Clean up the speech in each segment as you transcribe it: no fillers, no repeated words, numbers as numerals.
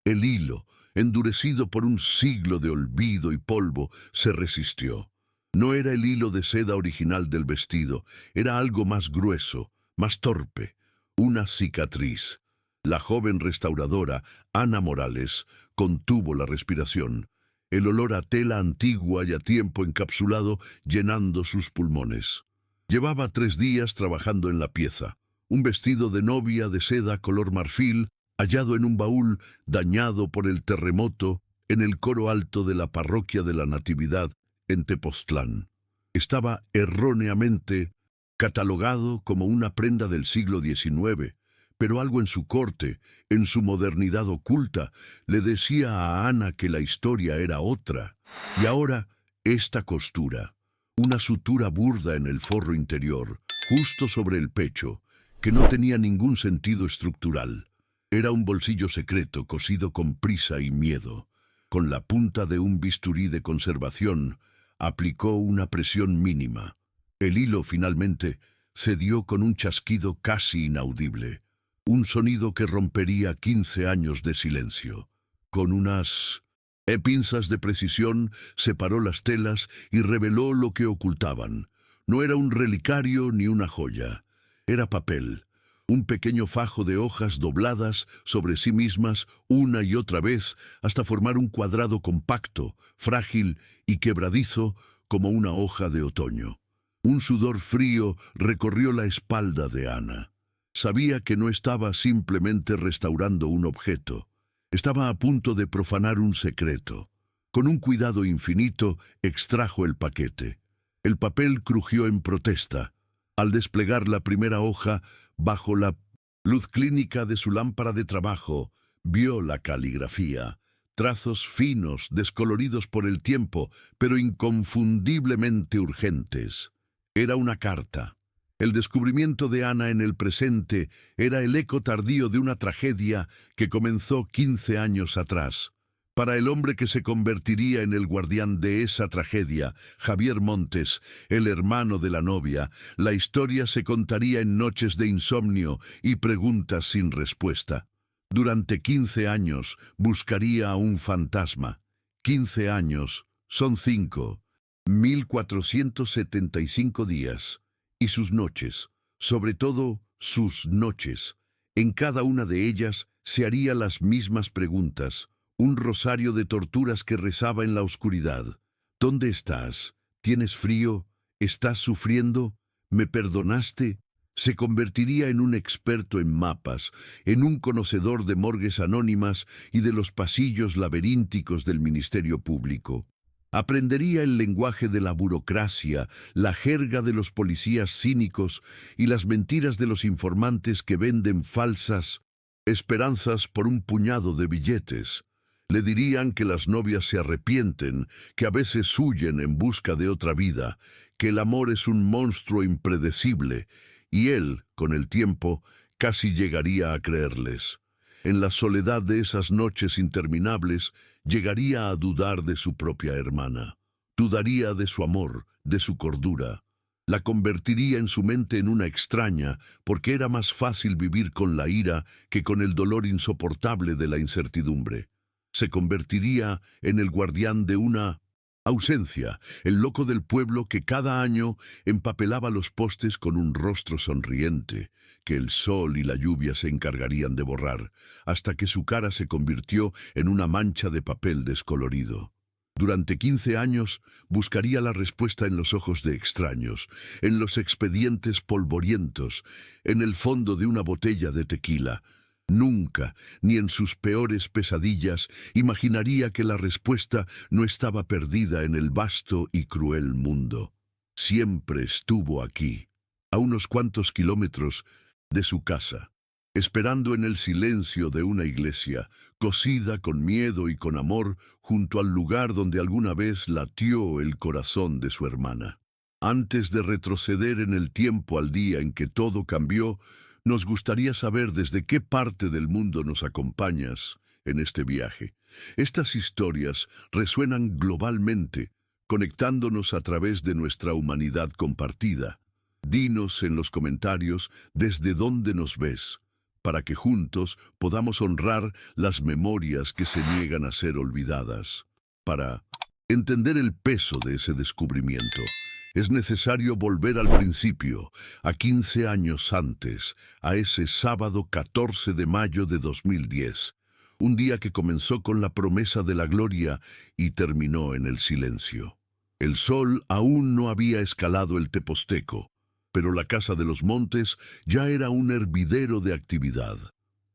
El hilo, endurecido por un siglo de olvido y polvo, se resistió. No era el hilo de seda original del vestido, era algo más grueso, más torpe, una cicatriz. La joven restauradora, Ana Morales, contuvo la respiración, el olor a tela antigua y a tiempo encapsulado llenando sus pulmones. Llevaba 3 días trabajando en la pieza, un vestido de novia de seda color marfil, hallado en un baúl dañado por el terremoto en el coro alto de la parroquia de la Natividad en Tepoztlán. Estaba erróneamente catalogado como una prenda del siglo XIX, pero algo en su corte, en su modernidad oculta, le decía a Ana que la historia era otra. Y ahora, esta costura, una sutura burda en el forro interior, justo sobre el pecho, que no tenía ningún sentido estructural. Era un bolsillo secreto cosido con prisa y miedo. Con la punta de un bisturí de conservación, aplicó una presión mínima. El hilo finalmente cedió con un chasquido casi inaudible, un sonido que rompería 15 años de silencio. Con unas pinzas de precisión separó las telas y reveló lo que ocultaban. No era un relicario ni una joya, era papel. Un pequeño fajo de hojas dobladas sobre sí mismas una y otra vez hasta formar un cuadrado compacto, frágil y quebradizo como una hoja de otoño. Un sudor frío recorrió la espalda de Ana. Sabía que no estaba simplemente restaurando un objeto. Estaba a punto de profanar un secreto. Con un cuidado infinito extrajo el paquete. El papel crujió en protesta. Al desplegar la primera hoja, bajo la luz clínica de su lámpara de trabajo, vio la caligrafía, trazos finos, descoloridos por el tiempo, pero inconfundiblemente urgentes. Era una carta. El descubrimiento de Ana en el presente era el eco tardío de una tragedia que comenzó 15 años atrás. Para el hombre que se convertiría en el guardián de esa tragedia, Javier Montes, el hermano de la novia, la historia se contaría en noches de insomnio y preguntas sin respuesta. Durante 15 años buscaría a un fantasma. 15 años son 1475 días. Y sus noches, sobre todo sus noches. En cada una de ellas se haría las mismas preguntas. Un rosario de torturas que rezaba en la oscuridad. ¿Dónde estás? ¿Tienes frío? ¿Estás sufriendo? ¿Me perdonaste? Se convertiría en un experto en mapas, en un conocedor de morgues anónimas y de los pasillos laberínticos del Ministerio Público. Aprendería el lenguaje de la burocracia, la jerga de los policías cínicos y las mentiras de los informantes que venden falsas esperanzas por un puñado de billetes. Le dirían que las novias se arrepienten, que a veces huyen en busca de otra vida, que el amor es un monstruo impredecible, y él, con el tiempo, casi llegaría a creerles. En la soledad de esas noches interminables, llegaría a dudar de su propia hermana. Dudaría de su amor, de su cordura. La convertiría en su mente en una extraña, porque era más fácil vivir con la ira que con el dolor insoportable de la incertidumbre. Se convertiría en el guardián de una ausencia, el loco del pueblo que cada año empapelaba los postes con un rostro sonriente, que el sol y la lluvia se encargarían de borrar, hasta que su cara se convirtió en una mancha de papel descolorido. Durante 15 años buscaría la respuesta en los ojos de extraños, en los expedientes polvorientos, en el fondo de una botella de tequila. Nunca, ni en sus peores pesadillas, imaginaría que la respuesta no estaba perdida en el vasto y cruel mundo. Siempre estuvo aquí, a unos cuantos kilómetros de su casa, esperando en el silencio de una iglesia, cosida con miedo y con amor, junto al lugar donde alguna vez latió el corazón de su hermana. Antes de retroceder en el tiempo al día en que todo cambió, nos gustaría saber desde qué parte del mundo nos acompañas en este viaje. Estas historias resuenan globalmente, conectándonos a través de nuestra humanidad compartida. Dinos en los comentarios desde dónde nos ves. para que juntos podamos honrar las memorias que se niegan a ser olvidadas. Para entender el peso de ese descubrimiento, es necesario volver al principio, a 15 años antes, a ese sábado 14 de mayo de 2010, un día que comenzó con la promesa de la gloria y terminó en el silencio. El sol aún no había escalado el Teposteco, pero la Casa de los Montes ya era un hervidero de actividad.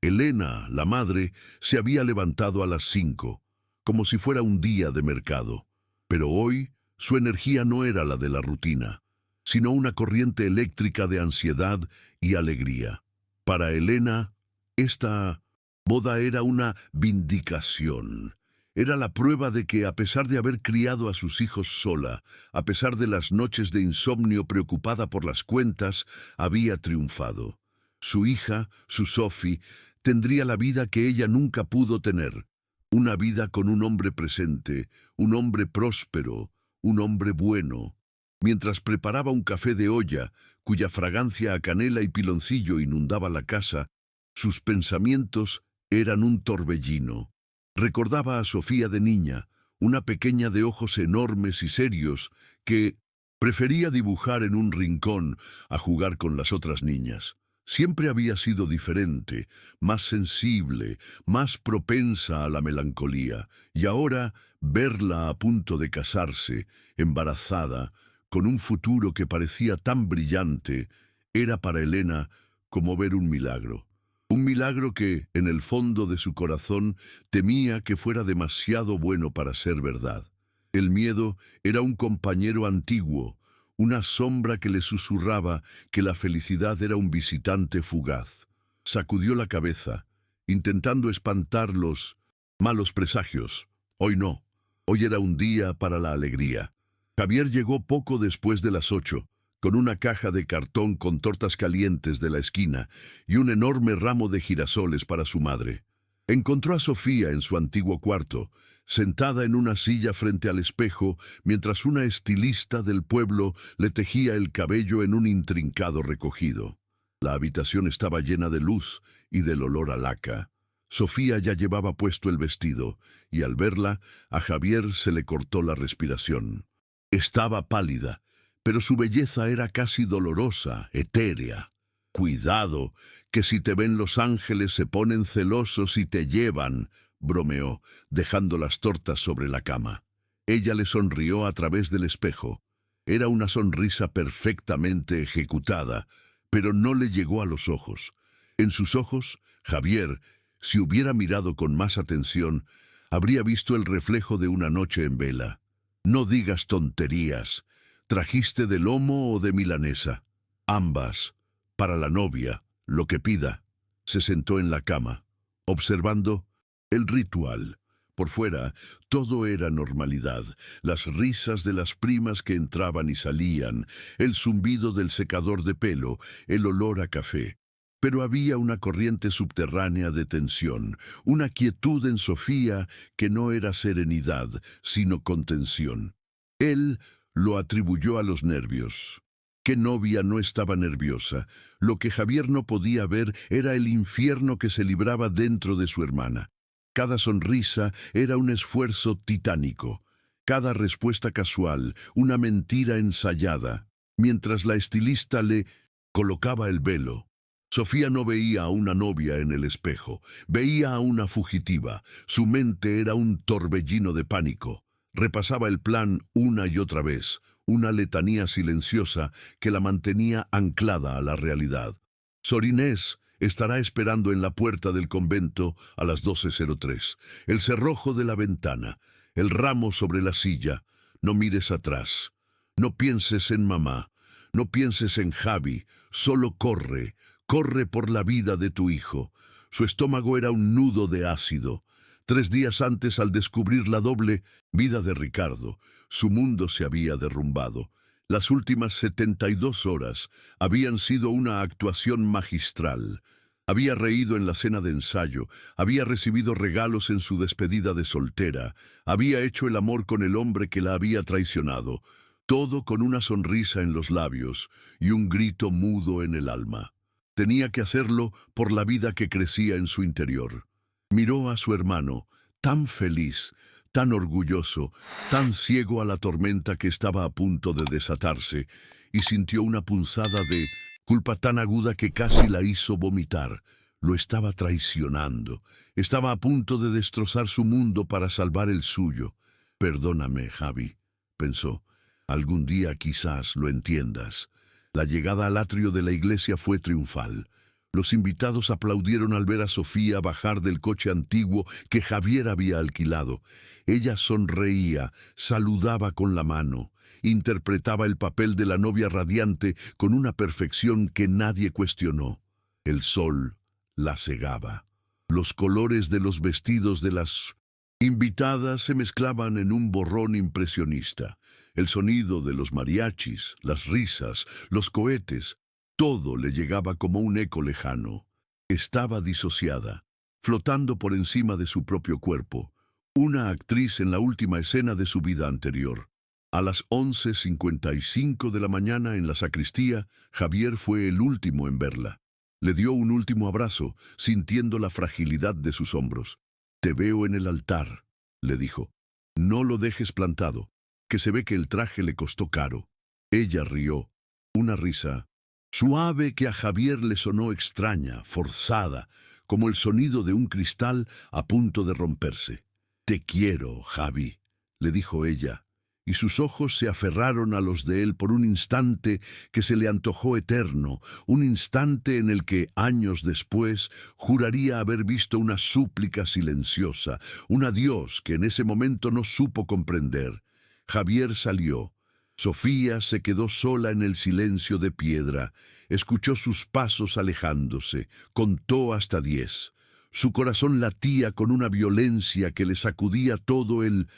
Elena, la madre, se había levantado a las 5, como si fuera un día de mercado, pero hoy su energía no era la de la rutina, sino una corriente eléctrica de ansiedad y alegría. Para Elena, esta boda era una vindicación. Era la prueba de que, a pesar de haber criado a sus hijos sola, a pesar de las noches de insomnio preocupada por las cuentas, había triunfado. Su hija, su Sophie, tendría la vida que ella nunca pudo tener. Una vida con un hombre presente, un hombre próspero, un hombre bueno. Mientras preparaba un café de olla, cuya fragancia a canela y piloncillo inundaba la casa, sus pensamientos eran un torbellino. Recordaba a Sofía de niña, una pequeña de ojos enormes y serios, que prefería dibujar en un rincón a jugar con las otras niñas. Siempre había sido diferente, más sensible, más propensa a la melancolía, y ahora verla a punto de casarse, embarazada, con un futuro que parecía tan brillante, era para Elena como ver un milagro. Un milagro que, en el fondo de su corazón, temía que fuera demasiado bueno para ser verdad. El miedo era un compañero antiguo, una sombra que le susurraba que la felicidad era un visitante fugaz. Sacudió la cabeza, intentando espantar los malos presagios. Hoy no. Hoy era un día para la alegría. Javier llegó poco después de las 8, con una caja de cartón con tortas calientes de la esquina y un enorme ramo de girasoles para su madre. Encontró a Sofía en su antiguo cuarto, sentada en una silla frente al espejo, mientras una estilista del pueblo le tejía el cabello en un intrincado recogido. La habitación estaba llena de luz y del olor a laca. Sofía ya llevaba puesto el vestido, y al verla, a Javier se le cortó la respiración. Estaba pálida, pero su belleza era casi dolorosa, etérea. «Cuidado, que si te ven los ángeles se ponen celosos y te llevan», bromeó, dejando las tortas sobre la cama. Ella le sonrió a través del espejo. Era una sonrisa perfectamente ejecutada, pero no le llegó a los ojos. En sus ojos, Javier, si hubiera mirado con más atención, habría visto el reflejo de una noche en vela. «No digas tonterías. ¿Trajiste de lomo o de milanesa?» «Ambas. Para la novia, lo que pida». Se sentó en la cama, observando el ritual. Por fuera, todo era normalidad. Las risas de las primas que entraban y salían, el zumbido del secador de pelo, el olor a café. Pero había una corriente subterránea de tensión, una quietud en Sofía que no era serenidad, sino contención. Él lo atribuyó a los nervios. ¿Qué novia no estaba nerviosa? Lo que Javier no podía ver era el infierno que se libraba dentro de su hermana. Cada sonrisa era un esfuerzo titánico. Cada respuesta casual, una mentira ensayada. Mientras la estilista le colocaba el velo, Sofía no veía a una novia en el espejo, veía a una fugitiva. Su mente era un torbellino de pánico. Repasaba el plan una y otra vez, una letanía silenciosa que la mantenía anclada a la realidad. Sor Inés estará esperando en la puerta del convento a las 12:03. El cerrojo de la ventana, el ramo sobre la silla. No mires atrás. No pienses en mamá. No pienses en Javi. Solo corre. Corre por la vida de tu hijo. Su estómago era un nudo de ácido. 3 días antes, al descubrir la doble vida de Ricardo, su mundo se había derrumbado. Las últimas 72 horas habían sido una actuación magistral. Había reído en la cena de ensayo, había recibido regalos en su despedida de soltera, había hecho el amor con el hombre que la había traicionado, todo con una sonrisa en los labios y un grito mudo en el alma. Tenía que hacerlo por la vida que crecía en su interior. Miró a su hermano, tan feliz, tan orgulloso, tan ciego a la tormenta que estaba a punto de desatarse, y sintió una punzada de culpa tan aguda que casi la hizo vomitar. Lo estaba traicionando. Estaba a punto de destrozar su mundo para salvar el suyo. Perdóname, Javi, pensó. Algún día quizás lo entiendas. La llegada al atrio de la iglesia fue triunfal. Los invitados aplaudieron al ver a Sofía bajar del coche antiguo que Javier había alquilado. Ella sonreía, saludaba con la mano, interpretaba el papel de la novia radiante con una perfección que nadie cuestionó. El sol la cegaba. Los colores de los vestidos de las invitadas se mezclaban en un borrón impresionista. El sonido de los mariachis, las risas, los cohetes, todo le llegaba como un eco lejano. Estaba disociada, flotando por encima de su propio cuerpo, una actriz en la última escena de su vida anterior. A las 11:55 de la mañana en la sacristía, Javier fue el último en verla. Le dio un último abrazo, sintiendo la fragilidad de sus hombros. «Te veo en el altar», le dijo. «No lo dejes plantado, que se ve que el traje le costó caro». Ella rió, una risa suave que a Javier le sonó extraña, forzada, como el sonido de un cristal a punto de romperse. «Te quiero, Javi», le dijo ella, y sus ojos se aferraron a los de él por un instante que se le antojó eterno, un instante en el que, años después, juraría haber visto una súplica silenciosa, un adiós que en ese momento no supo comprender. Javier salió. Sofía se quedó sola en el silencio de piedra, escuchó sus pasos alejándose, contó hasta 10. Su corazón latía con una violencia que le sacudía todo el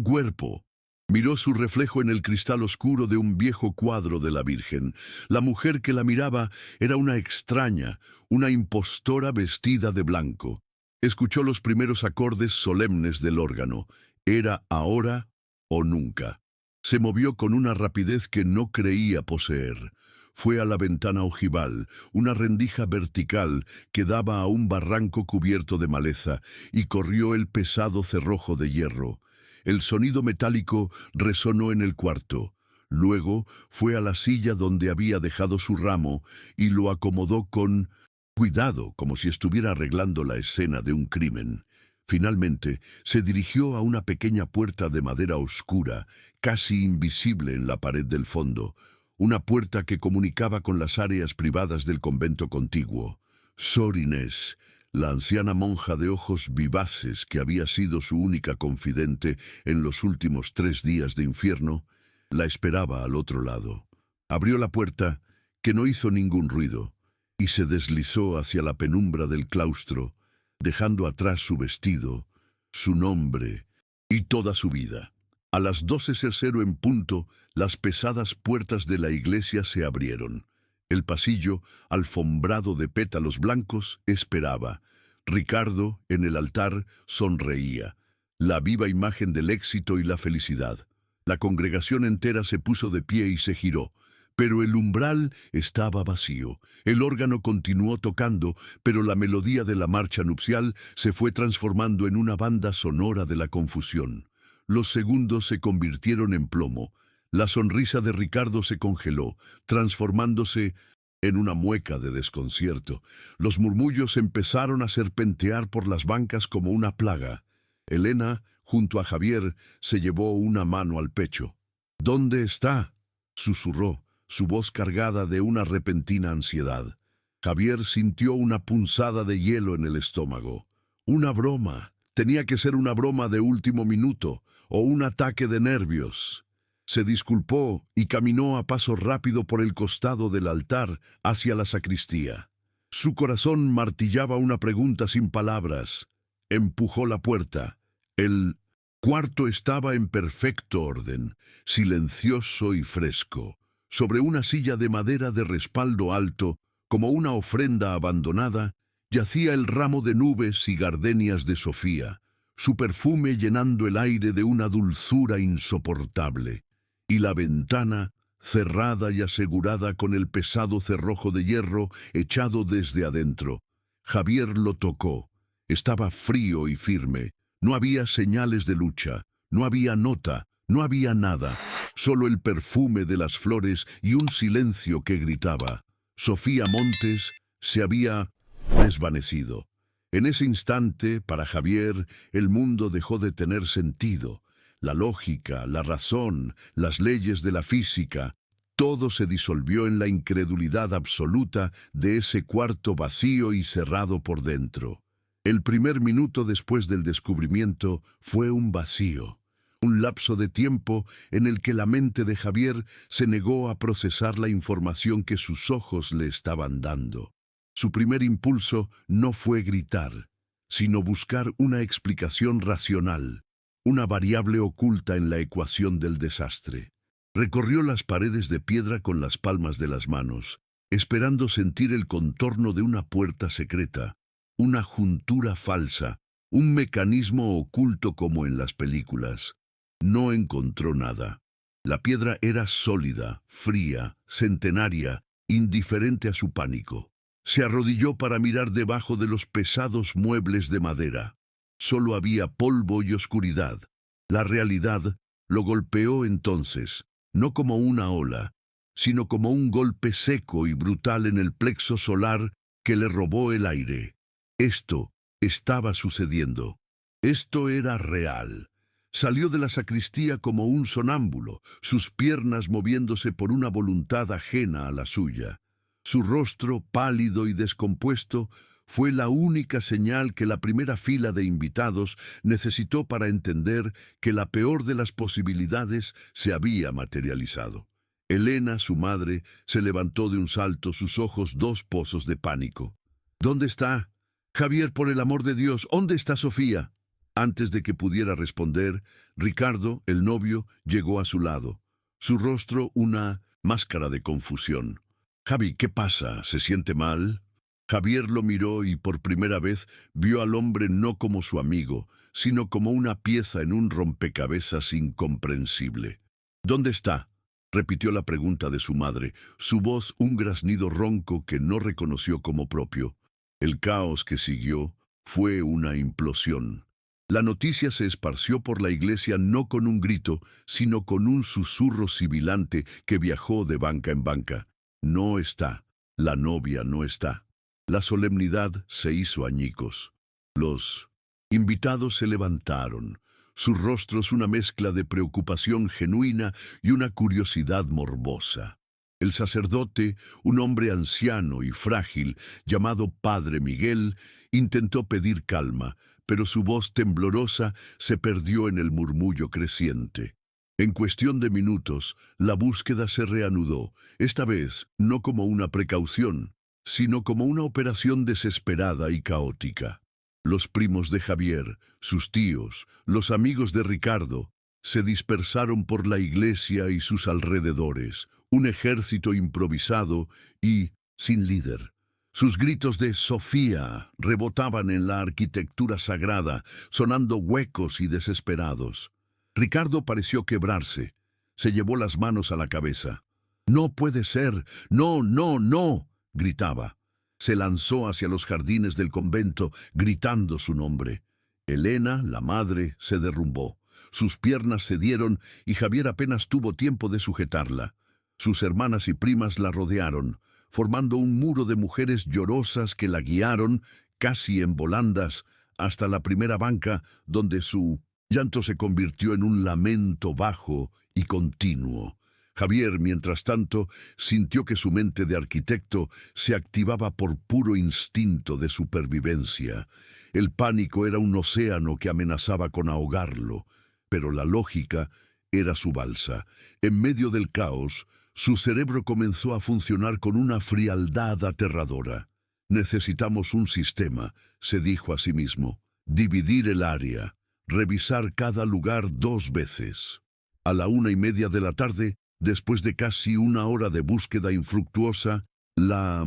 cuerpo. Miró su reflejo en el cristal oscuro de un viejo cuadro de la Virgen. La mujer que la miraba era una extraña, una impostora vestida de blanco. Escuchó los primeros acordes solemnes del órgano. Era ahora o nunca. Se movió con una rapidez que no creía poseer. Fue a la ventana ojival, una rendija vertical que daba a un barranco cubierto de maleza, y corrió el pesado cerrojo de hierro. El sonido metálico resonó en el cuarto. Luego fue a la silla donde había dejado su ramo y lo acomodó con cuidado, como si estuviera arreglando la escena de un crimen. Finalmente, se dirigió a una pequeña puerta de madera oscura, casi invisible en la pared del fondo, una puerta que comunicaba con las áreas privadas del convento contiguo. Sor Inés, la anciana monja de ojos vivaces que había sido su única confidente en los últimos 3 días de infierno, la esperaba al otro lado. Abrió la puerta, que no hizo ningún ruido, y se deslizó hacia la penumbra del claustro, dejando atrás su vestido, su nombre y toda su vida. A las 12:00 en punto, las pesadas puertas de la iglesia se abrieron. El pasillo, alfombrado de pétalos blancos, esperaba. Ricardo, en el altar, sonreía, la viva imagen del éxito y la felicidad. La congregación entera se puso de pie y se giró, pero el umbral estaba vacío. El órgano continuó tocando, pero la melodía de la marcha nupcial se fue transformando en una banda sonora de la confusión. Los segundos se convirtieron en plomo. La sonrisa de Ricardo se congeló, transformándose en una mueca de desconcierto. Los murmullos empezaron a serpentear por las bancas como una plaga. Elena, junto a Javier, se llevó una mano al pecho. «¿Dónde está?», susurró, su voz cargada de una repentina ansiedad. Javier sintió una punzada de hielo en el estómago. Una broma. Tenía que ser una broma de último minuto, o un ataque de nervios. Se disculpó y caminó a paso rápido por el costado del altar hacia la sacristía. Su corazón martillaba una pregunta sin palabras. Empujó la puerta. El cuarto estaba en perfecto orden, silencioso y fresco. Sobre una silla de madera de respaldo alto, como una ofrenda abandonada, yacía el ramo de nubes y gardenias de Sofía, su perfume llenando el aire de una dulzura insoportable. Y la ventana, cerrada y asegurada con el pesado cerrojo de hierro echado desde adentro. Javier lo tocó. Estaba frío y firme. No había señales de lucha, no había nota, no había nada. Solo el perfume de las flores y un silencio que gritaba. Sofía Montes se había desvanecido. En ese instante, para Javier, el mundo dejó de tener sentido. La lógica, la razón, las leyes de la física, todo se disolvió en la incredulidad absoluta de ese cuarto vacío y cerrado por dentro. El primer minuto después del descubrimiento fue un vacío, un lapso de tiempo en el que la mente de Javier se negó a procesar la información que sus ojos le estaban dando. Su primer impulso no fue gritar, sino buscar una explicación racional, una variable oculta en la ecuación del desastre. Recorrió las paredes de piedra con las palmas de las manos, esperando sentir el contorno de una puerta secreta, una juntura falsa, un mecanismo oculto como en las películas. No encontró nada. La piedra era sólida, fría, centenaria, indiferente a su pánico. Se arrodilló para mirar debajo de los pesados muebles de madera. Solo había polvo y oscuridad. La realidad lo golpeó entonces, no como una ola, sino como un golpe seco y brutal en el plexo solar que le robó el aire. Esto estaba sucediendo. Esto era real. Salió de la sacristía como un sonámbulo, sus piernas moviéndose por una voluntad ajena a la suya. Su rostro, pálido y descompuesto, fue la única señal que la primera fila de invitados necesitó para entender que la peor de las posibilidades se había materializado. Elena, su madre, se levantó de un salto, sus ojos dos pozos de pánico. ¿Dónde está? Javier, por el amor de Dios, ¿dónde está Sofía? Antes de que pudiera responder, Ricardo, el novio, llegó a su lado. Su rostro una máscara de confusión. Javi, ¿qué pasa? ¿Se siente mal? Javier lo miró y por primera vez vio al hombre no como su amigo, sino como una pieza en un rompecabezas incomprensible. ¿Dónde está? Repitió la pregunta de su madre, su voz un graznido ronco que no reconoció como propio. El caos que siguió fue una implosión. La noticia se esparció por la iglesia no con un grito, sino con un susurro sibilante que viajó de banca en banca. No está. La novia no está. La solemnidad se hizo añicos. Los invitados se levantaron, sus rostros una mezcla de preocupación genuina y una curiosidad morbosa. El sacerdote, un hombre anciano y frágil, llamado Padre Miguel, intentó pedir calma, pero su voz temblorosa se perdió en el murmullo creciente. En cuestión de minutos, la búsqueda se reanudó, esta vez no como una precaución, sino como una operación desesperada y caótica. Los primos de Javier, sus tíos, los amigos de Ricardo, se dispersaron por la iglesia y sus alrededores, un ejército improvisado y sin líder. Sus gritos de Sofía rebotaban en la arquitectura sagrada, sonando huecos y desesperados. Ricardo pareció quebrarse. Se llevó las manos a la cabeza. «No puede ser, no, no, no», gritaba. Se lanzó hacia los jardines del convento, gritando su nombre. Elena, la madre, se derrumbó. Sus piernas cedieron y Javier apenas tuvo tiempo de sujetarla. Sus hermanas y primas la rodearon, formando un muro de mujeres llorosas que la guiaron, casi en volandas, hasta la primera banca, donde su llanto se convirtió en un lamento bajo y continuo. Javier, mientras tanto, sintió que su mente de arquitecto se activaba por puro instinto de supervivencia. El pánico era un océano que amenazaba con ahogarlo, pero la lógica era su balsa. En medio del caos, su cerebro comenzó a funcionar con una frialdad aterradora. «Necesitamos un sistema», se dijo a sí mismo. «Dividir el área, revisar cada lugar 2 veces». A la 1:30 de la tarde, después de casi 1 hora de búsqueda infructuosa, la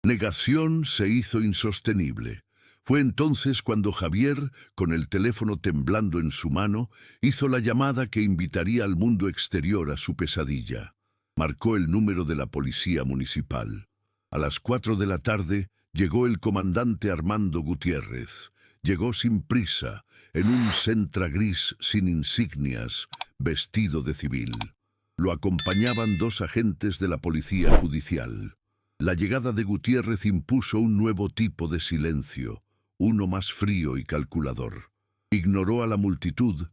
negación se hizo insostenible. Fue entonces cuando Javier, con el teléfono temblando en su mano, hizo la llamada que invitaría al mundo exterior a su pesadilla. Marcó el número de la policía municipal. A las 4 de la tarde llegó el comandante Armando Gutiérrez. Llegó sin prisa, en un Sentra gris sin insignias, vestido de civil. Lo acompañaban 2 agentes de la policía judicial. La llegada de Gutiérrez impuso un nuevo tipo de silencio, uno más frío y calculador. Ignoró a la multitud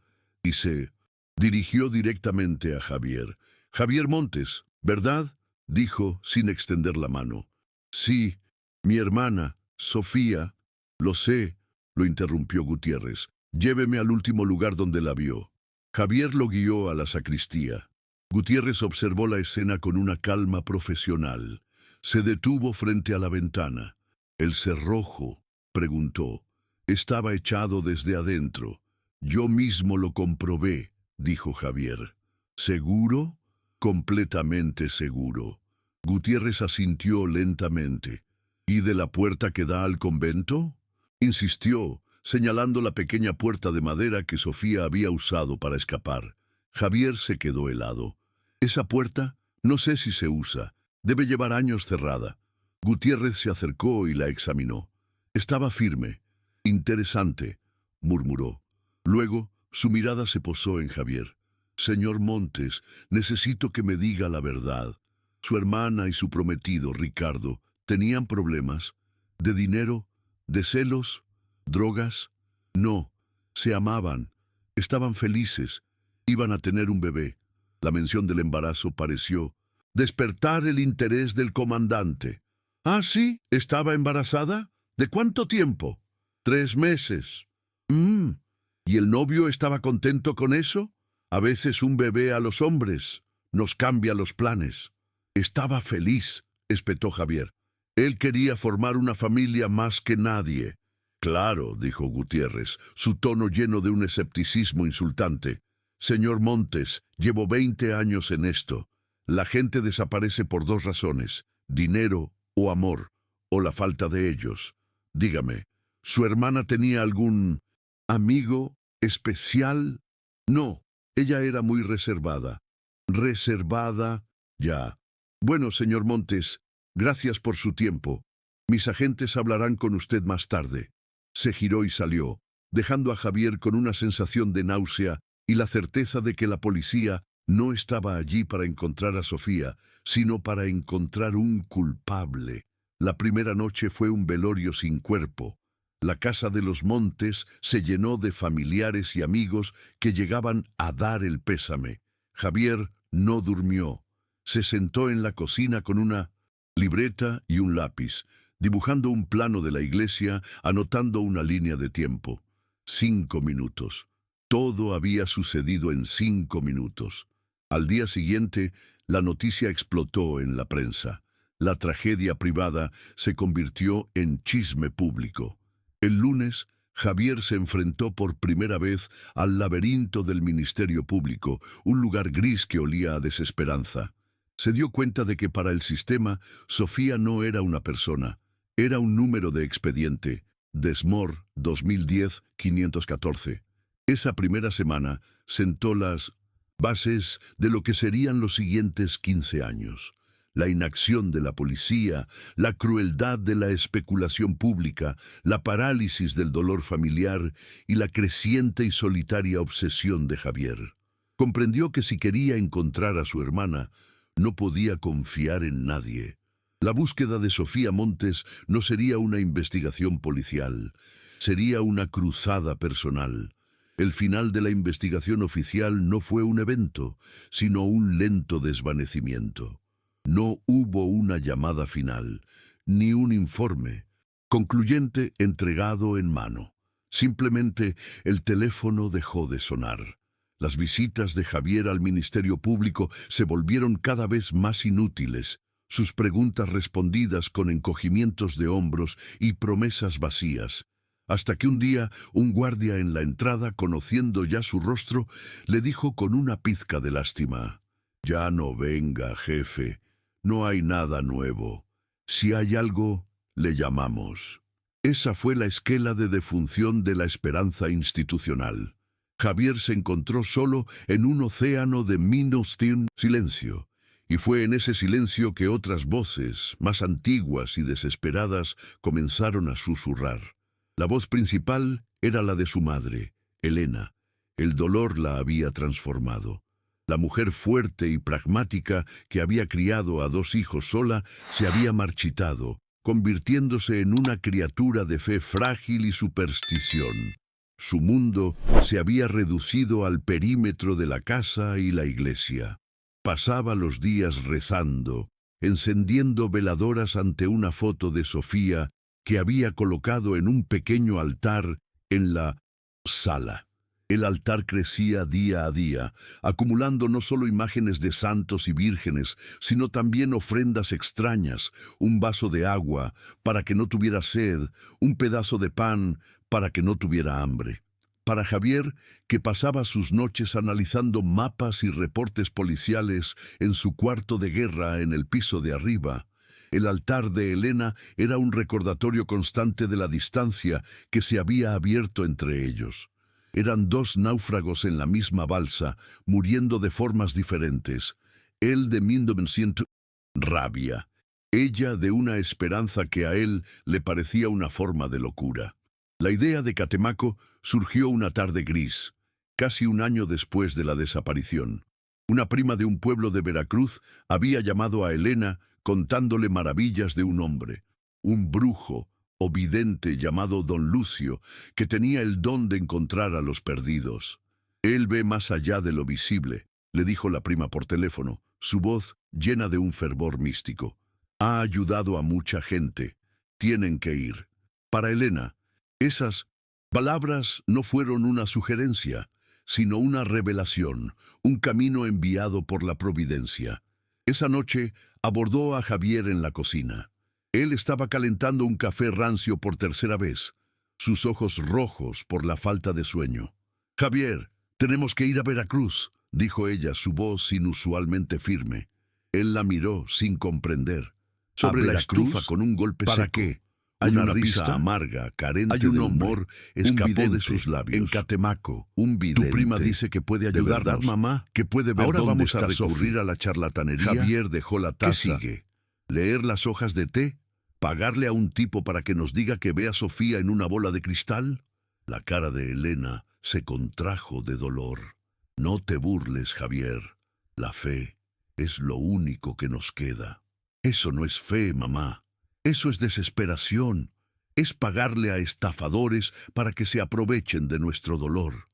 y se dirigió directamente a Javier. «Javier Montes, ¿verdad?», dijo sin extender la mano. «Sí, mi hermana, Sofía». «Lo sé», lo interrumpió Gutiérrez. «Lléveme al último lugar donde la vio». Javier lo guió a la sacristía. Gutiérrez observó la escena con una calma profesional. Se detuvo frente a la ventana. «¿El cerrojo?», preguntó. «Estaba echado desde adentro». «Yo mismo lo comprobé», dijo Javier. «¿Seguro?». «Completamente seguro». Gutiérrez asintió lentamente. «¿Y de la puerta que da al convento?», insistió, señalando la pequeña puerta de madera que Sofía había usado para escapar. Javier se quedó helado. «Esa puerta, no sé si se usa. Debe llevar años cerrada». Gutiérrez se acercó y la examinó. Estaba firme. «Interesante», murmuró. Luego, su mirada se posó en Javier. «Señor Montes, necesito que me diga la verdad. Su hermana y su prometido, Ricardo, ¿tenían problemas? ¿De dinero? ¿De celos? ¿Drogas?». «No, se amaban. Estaban felices. Iban a tener un bebé». La mención del embarazo pareció despertar el interés del comandante. «¿Ah, sí? ¿Estaba embarazada? ¿De cuánto tiempo?». «3 meses». ¿Y el novio estaba contento con eso? A veces un bebé a los hombres nos cambia los planes». «Estaba feliz», espetó Javier. «Él quería formar una familia más que nadie». «Claro», dijo Gutiérrez, su tono lleno de un escepticismo insultante. «Señor Montes, llevo 20 años en esto. La gente desaparece por 2 razones, dinero o amor, o la falta de ellos. Dígame, ¿su hermana tenía algún amigo especial?». «No, ella era muy reservada». «Reservada, ya. Bueno, señor Montes, gracias por su tiempo. Mis agentes hablarán con usted más tarde». Se giró y salió, dejando a Javier con una sensación de náusea y la certeza de que la policía no estaba allí para encontrar a Sofía, sino para encontrar un culpable. La primera noche fue un velorio sin cuerpo. La casa de los Montes se llenó de familiares y amigos que llegaban a dar el pésame. Javier no durmió. Se sentó en la cocina con una libreta y un lápiz, dibujando un plano de la iglesia, anotando una línea de tiempo. 5 minutos. Todo había sucedido en 5 minutos. Al día siguiente, la noticia explotó en la prensa. La tragedia privada se convirtió en chisme público. El lunes, Javier se enfrentó por primera vez al laberinto del Ministerio Público, un lugar gris que olía a desesperanza. Se dio cuenta de que para el sistema, Sofía no era una persona, era un número de expediente. Desmor, 2010-514. Esa primera semana sentó las bases de lo que serían los siguientes 15 años. La inacción de la policía, la crueldad de la especulación pública, la parálisis del dolor familiar y la creciente y solitaria obsesión de Javier. Comprendió que si quería encontrar a su hermana, no podía confiar en nadie. La búsqueda de Sofía Montes no sería una investigación policial, sería una cruzada personal. El final de la investigación oficial no fue un evento, sino un lento desvanecimiento. No hubo una llamada final, ni un informe concluyente entregado en mano. Simplemente el teléfono dejó de sonar. Las visitas de Javier al Ministerio Público se volvieron cada vez más inútiles, sus preguntas respondidas con encogimientos de hombros y promesas vacías. Hasta que un día, un guardia en la entrada, conociendo ya su rostro, le dijo con una pizca de lástima: «Ya no venga, jefe, no hay nada nuevo. Si hay algo, le llamamos». Esa fue la esquela de defunción de la esperanza institucional. Javier se encontró solo en un océano de silencio, Y fue en ese silencio que otras voces, más antiguas y desesperadas, comenzaron a susurrar. La voz principal era la de su madre, Elena. El dolor la había transformado. La mujer fuerte y pragmática que había criado a 2 hijos sola se había marchitado, convirtiéndose en una criatura de fe frágil y superstición. Su mundo se había reducido al perímetro de la casa y la iglesia. Pasaba los días rezando, encendiendo veladoras ante una foto de Sofía que había colocado en un pequeño altar en la sala. El altar crecía día a día, acumulando no solo imágenes de santos y vírgenes, sino también ofrendas extrañas, un vaso de agua para que no tuviera sed, un pedazo de pan para que no tuviera hambre. Para Javier, que pasaba sus noches analizando mapas y reportes policiales en su cuarto de guerra en el piso de arriba, el altar de Elena era un recordatorio constante de la distancia que se había abierto entre ellos. Eran 2 náufragos en la misma balsa, muriendo de formas diferentes. Él de 1900 rabia, ella de una esperanza que a él le parecía una forma de locura. La idea de Catemaco surgió una tarde gris, casi un año después de la desaparición. Una prima de un pueblo de Veracruz había llamado a Elena contándole maravillas de un hombre, un brujo o vidente llamado Don Lucio, que tenía el don de encontrar a los perdidos. Él ve más allá de lo visible, le dijo la prima por teléfono, su voz llena de un fervor místico. Ha ayudado a mucha gente. Tienen que ir. Para Elena, esas palabras no fueron una sugerencia, sino una revelación, un camino enviado por la providencia. Esa noche abordó a Javier en la cocina. Él estaba calentando un café rancio por tercera vez, sus ojos rojos por la falta de sueño. «Javier, tenemos que ir a Veracruz», dijo ella, su voz inusualmente firme. Él la miró sin comprender. Sobre la estufa con un golpe seco. ¿Para qué? Una risa amarga, carente de humor, escapó de sus labios. En Catemaco, un vidente. Tu prima dice que puede ayudarnos, mamá, que puede ver ahora dónde vamos a recurrir a la charlatanería. Javier dejó la taza. ¿Qué sigue? ¿Leer las hojas de té? ¿Pagarle a un tipo para que nos diga que ve a Sofía en una bola de cristal? La cara de Elena se contrajo de dolor. No te burles, Javier. La fe es lo único que nos queda. Eso no es fe, mamá. Eso es desesperación. Es pagarle a estafadores para que se aprovechen de nuestro dolor.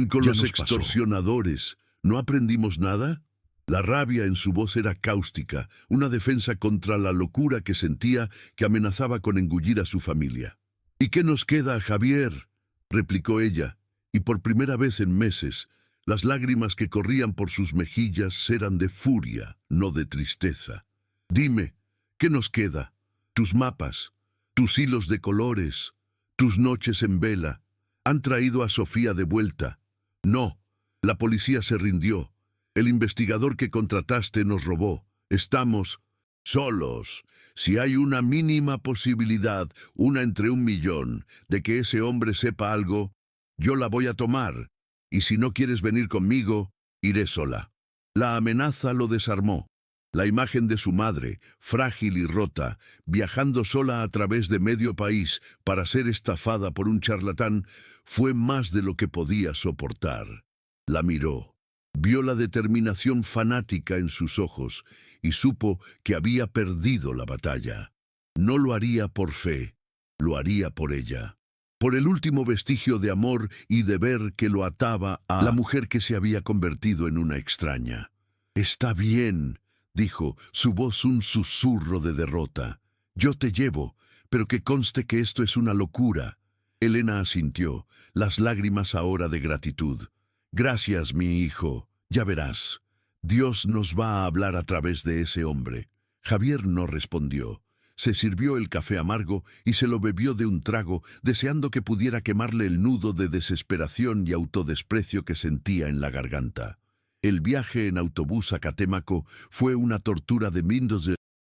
Con los extorsionadores, ¿no aprendimos nada? La rabia en su voz era cáustica, una defensa contra la locura que sentía que amenazaba con engullir a su familia. ¿Y qué nos queda, Javier?, replicó ella, y por primera vez en meses, las lágrimas que corrían por sus mejillas eran de furia, no de tristeza. Dime, ¿qué nos queda? Tus mapas, tus hilos de colores, tus noches en vela, han traído a Sofía de vuelta. No, la policía se rindió. El investigador que contrataste nos robó. Estamos solos. Si hay una mínima posibilidad, una entre 1.000.000, de que ese hombre sepa algo, yo la voy a tomar. Y si no quieres venir conmigo, iré sola. La amenaza lo desarmó. La imagen de su madre, frágil y rota, viajando sola a través de medio país para ser estafada por un charlatán, fue más de lo que podía soportar. La miró. Vio la determinación fanática en sus ojos y supo que había perdido la batalla. No lo haría por fe, lo haría por ella. Por el último vestigio de amor y deber que lo ataba a la mujer que se había convertido en una extraña. «Está bien», dijo, su voz un susurro de derrota. «Yo te llevo, pero que conste que esto es una locura». Elena asintió, las lágrimas ahora de gratitud. «Gracias, mi hijo. Ya verás. Dios nos va a hablar a través de ese hombre». Javier no respondió. Se sirvió el café amargo y se lo bebió de un trago, deseando que pudiera quemarle el nudo de desesperación y autodesprecio que sentía en la garganta. El viaje en autobús a Catemaco fue una tortura de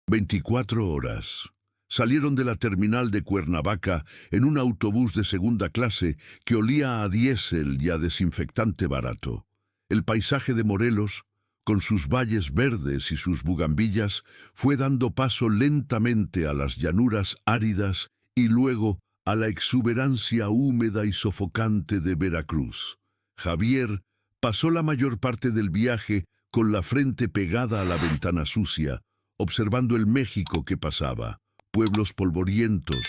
24 horas. Salieron de la terminal de Cuernavaca en un autobús de segunda clase que olía a diésel y a desinfectante barato. El paisaje de Morelos, con sus valles verdes y sus bugambillas, fue dando paso lentamente a las llanuras áridas y luego a la exuberancia húmeda y sofocante de Veracruz. Javier pasó la mayor parte del viaje con la frente pegada a la ventana sucia, observando el México que pasaba, pueblos polvorientos,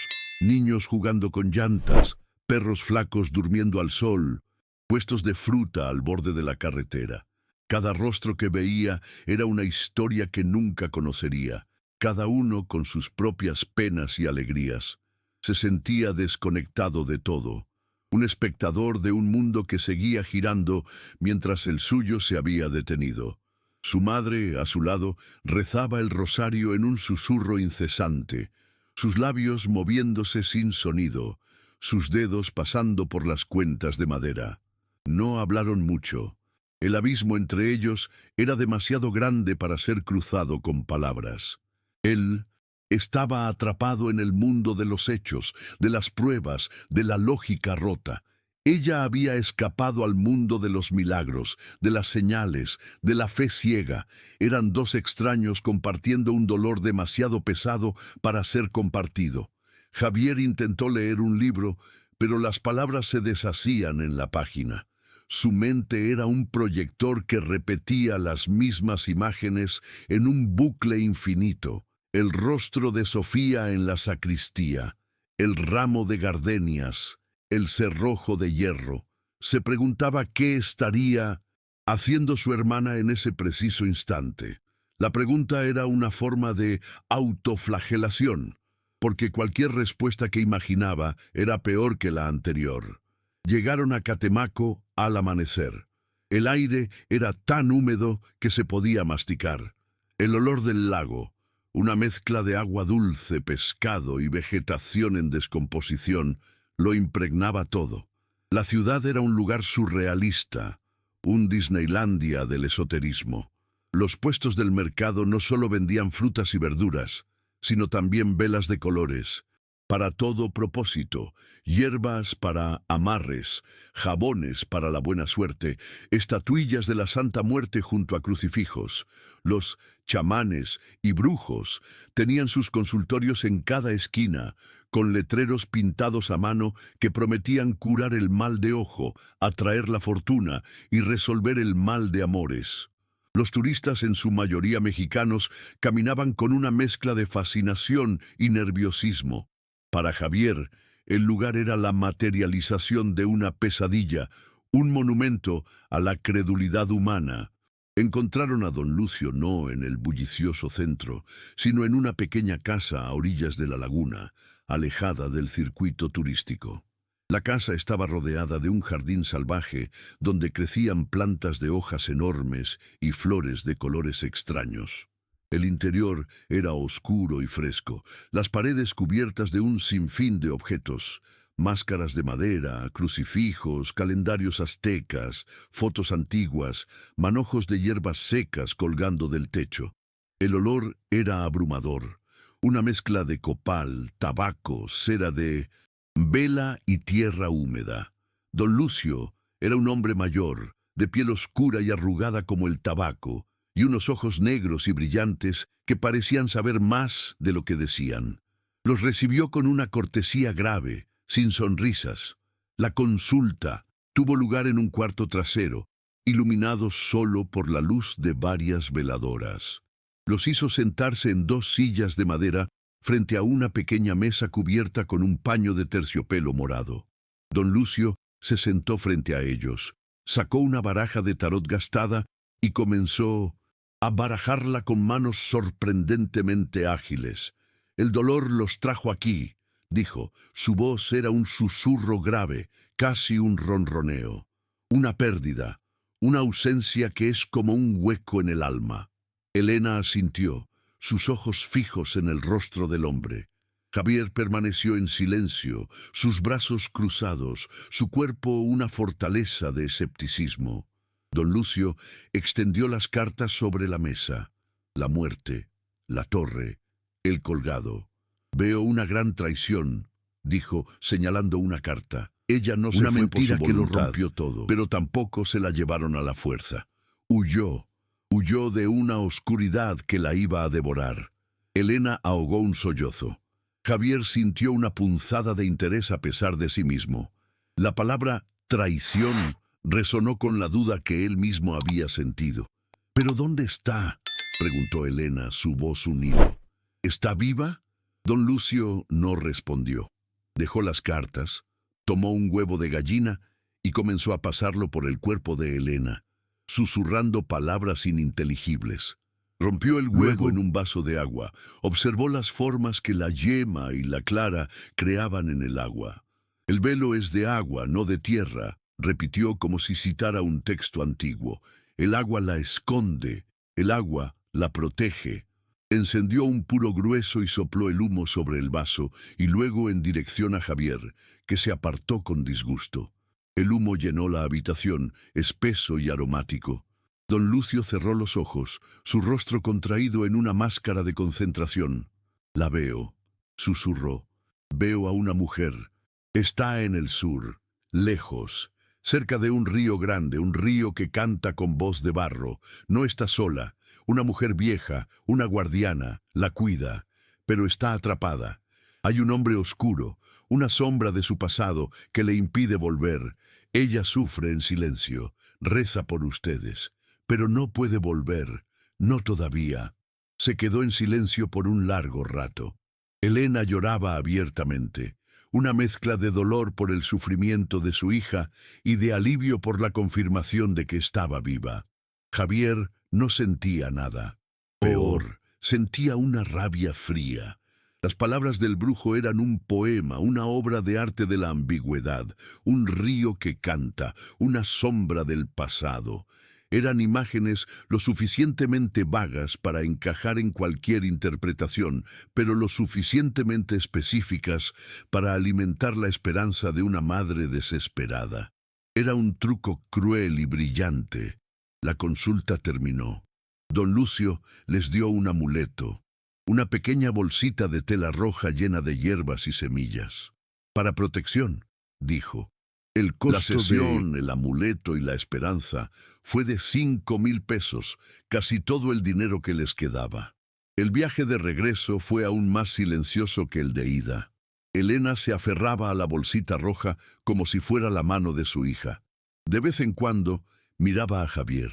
niños jugando con llantas, perros flacos durmiendo al sol, puestos de fruta al borde de la carretera. Cada rostro que veía era una historia que nunca conocería, cada uno con sus propias penas y alegrías. Se sentía desconectado de todo, un espectador de un mundo que seguía girando mientras el suyo se había detenido. Su madre, a su lado, rezaba el rosario en un susurro incesante, sus labios moviéndose sin sonido, sus dedos pasando por las cuentas de madera. No hablaron mucho. El abismo entre ellos era demasiado grande para ser cruzado con palabras. Él estaba atrapado en el mundo de los hechos, de las pruebas, de la lógica rota. Ella había escapado al mundo de los milagros, de las señales, de la fe ciega. Eran dos extraños compartiendo un dolor demasiado pesado para ser compartido. Javier intentó leer un libro, pero las palabras se deshacían en la página. Su mente era un proyector que repetía las mismas imágenes en un bucle infinito. El rostro de Sofía en la sacristía, el ramo de gardenias, el cerrojo de hierro. Se preguntaba qué estaría haciendo su hermana en ese preciso instante. La pregunta era una forma de autoflagelación, porque cualquier respuesta que imaginaba era peor que la anterior. Llegaron a Catemaco al amanecer. El aire era tan húmedo que se podía masticar. El olor del lago, una mezcla de agua dulce, pescado y vegetación en descomposición, lo impregnaba todo. La ciudad era un lugar surrealista, un Disneylandia del esoterismo. Los puestos del mercado no solo vendían frutas y verduras, sino también velas de colores, para todo propósito, hierbas para amarres, jabones para la buena suerte, estatuillas de la Santa Muerte junto a crucifijos. Los chamanes y brujos tenían sus consultorios en cada esquina, con letreros pintados a mano que prometían curar el mal de ojo, atraer la fortuna y resolver el mal de amores. Los turistas, en su mayoría mexicanos, caminaban con una mezcla de fascinación y nerviosismo. Para Javier, el lugar era la materialización de una pesadilla, un monumento a la credulidad humana. Encontraron a don Lucio no en el bullicioso centro, sino en una pequeña casa a orillas de la laguna, alejada del circuito turístico. La casa estaba rodeada de un jardín salvaje donde crecían plantas de hojas enormes y flores de colores extraños. El interior era oscuro y fresco, las paredes cubiertas de un sinfín de objetos, máscaras de madera, crucifijos, calendarios aztecas, fotos antiguas, manojos de hierbas secas colgando del techo. El olor era abrumador, una mezcla de copal, tabaco, cera de vela y tierra húmeda. Don Lucio era un hombre mayor, de piel oscura y arrugada como el tabaco, y unos ojos negros y brillantes que parecían saber más de lo que decían. Los recibió con una cortesía grave, sin sonrisas. La consulta tuvo lugar en un cuarto trasero, iluminado solo por la luz de varias veladoras. Los hizo sentarse en dos sillas de madera frente a una pequeña mesa cubierta con un paño de terciopelo morado. Don Lucio se sentó frente a ellos, sacó una baraja de tarot gastada y comenzó a barajarla con manos sorprendentemente ágiles. El dolor los trajo aquí, dijo. Su voz era un susurro grave, casi un ronroneo. Una pérdida, una ausencia que es como un hueco en el alma. Elena asintió, sus ojos fijos en el rostro del hombre. Javier permaneció en silencio, sus brazos cruzados, su cuerpo una fortaleza de escepticismo. Don Lucio extendió las cartas sobre la mesa. La muerte, la torre, el colgado. Veo una gran traición, dijo, señalando una carta. Ella no se fue por su voluntad, que lo rompió todo, pero tampoco se la llevaron a la fuerza. Huyó, Huyó de una oscuridad que la iba a devorar. Elena ahogó un sollozo. Javier sintió una punzada de interés a pesar de sí mismo. La palabra traición resonó con la duda que él mismo había sentido. ¿Pero dónde está?, preguntó Elena, su voz un hilo. ¿Está viva? Don Lucio no respondió. Dejó las cartas, tomó un huevo de gallina y comenzó a pasarlo por el cuerpo de Elena, susurrando palabras ininteligibles. Rompió el huevo en un vaso de agua, observó las formas que la yema y la clara creaban en el agua. El velo es de agua, no de tierra, repitió como si citara un texto antiguo. El agua la esconde, el agua la protege. Encendió un puro grueso y sopló el humo sobre el vaso y luego en dirección a Javier, que se apartó con disgusto. El humo llenó la habitación, espeso y aromático. Don Lucio cerró los ojos, su rostro contraído en una máscara de concentración. «La veo», susurró. «Veo a una mujer. Está en el sur, lejos, cerca de un río grande, un río que canta con voz de barro. No está sola. Una mujer vieja, una guardiana, la cuida, pero está atrapada. Hay un hombre oscuro, una sombra de su pasado que le impide volver. Ella sufre en silencio, reza por ustedes, pero no puede volver, no todavía». Se quedó en silencio por un largo rato. Elena lloraba abiertamente, una mezcla de dolor por el sufrimiento de su hija y de alivio por la confirmación de que estaba viva. Javier no sentía nada. Peor, sentía una rabia fría. Las palabras del brujo eran un poema, una obra de arte de la ambigüedad, un río que canta, una sombra del pasado. Eran imágenes lo suficientemente vagas para encajar en cualquier interpretación, pero lo suficientemente específicas para alimentar la esperanza de una madre desesperada. Era un truco cruel y brillante. La consulta terminó. Don Lucio les dio un amuleto, una pequeña bolsita de tela roja llena de hierbas y semillas. «Para protección», dijo. El costo el amuleto y la esperanza fue de 5,000 pesos, casi todo el dinero que les quedaba. El viaje de regreso fue aún más silencioso que el de ida. Elena se aferraba a la bolsita roja como si fuera la mano de su hija. De vez en cuando miraba a Javier,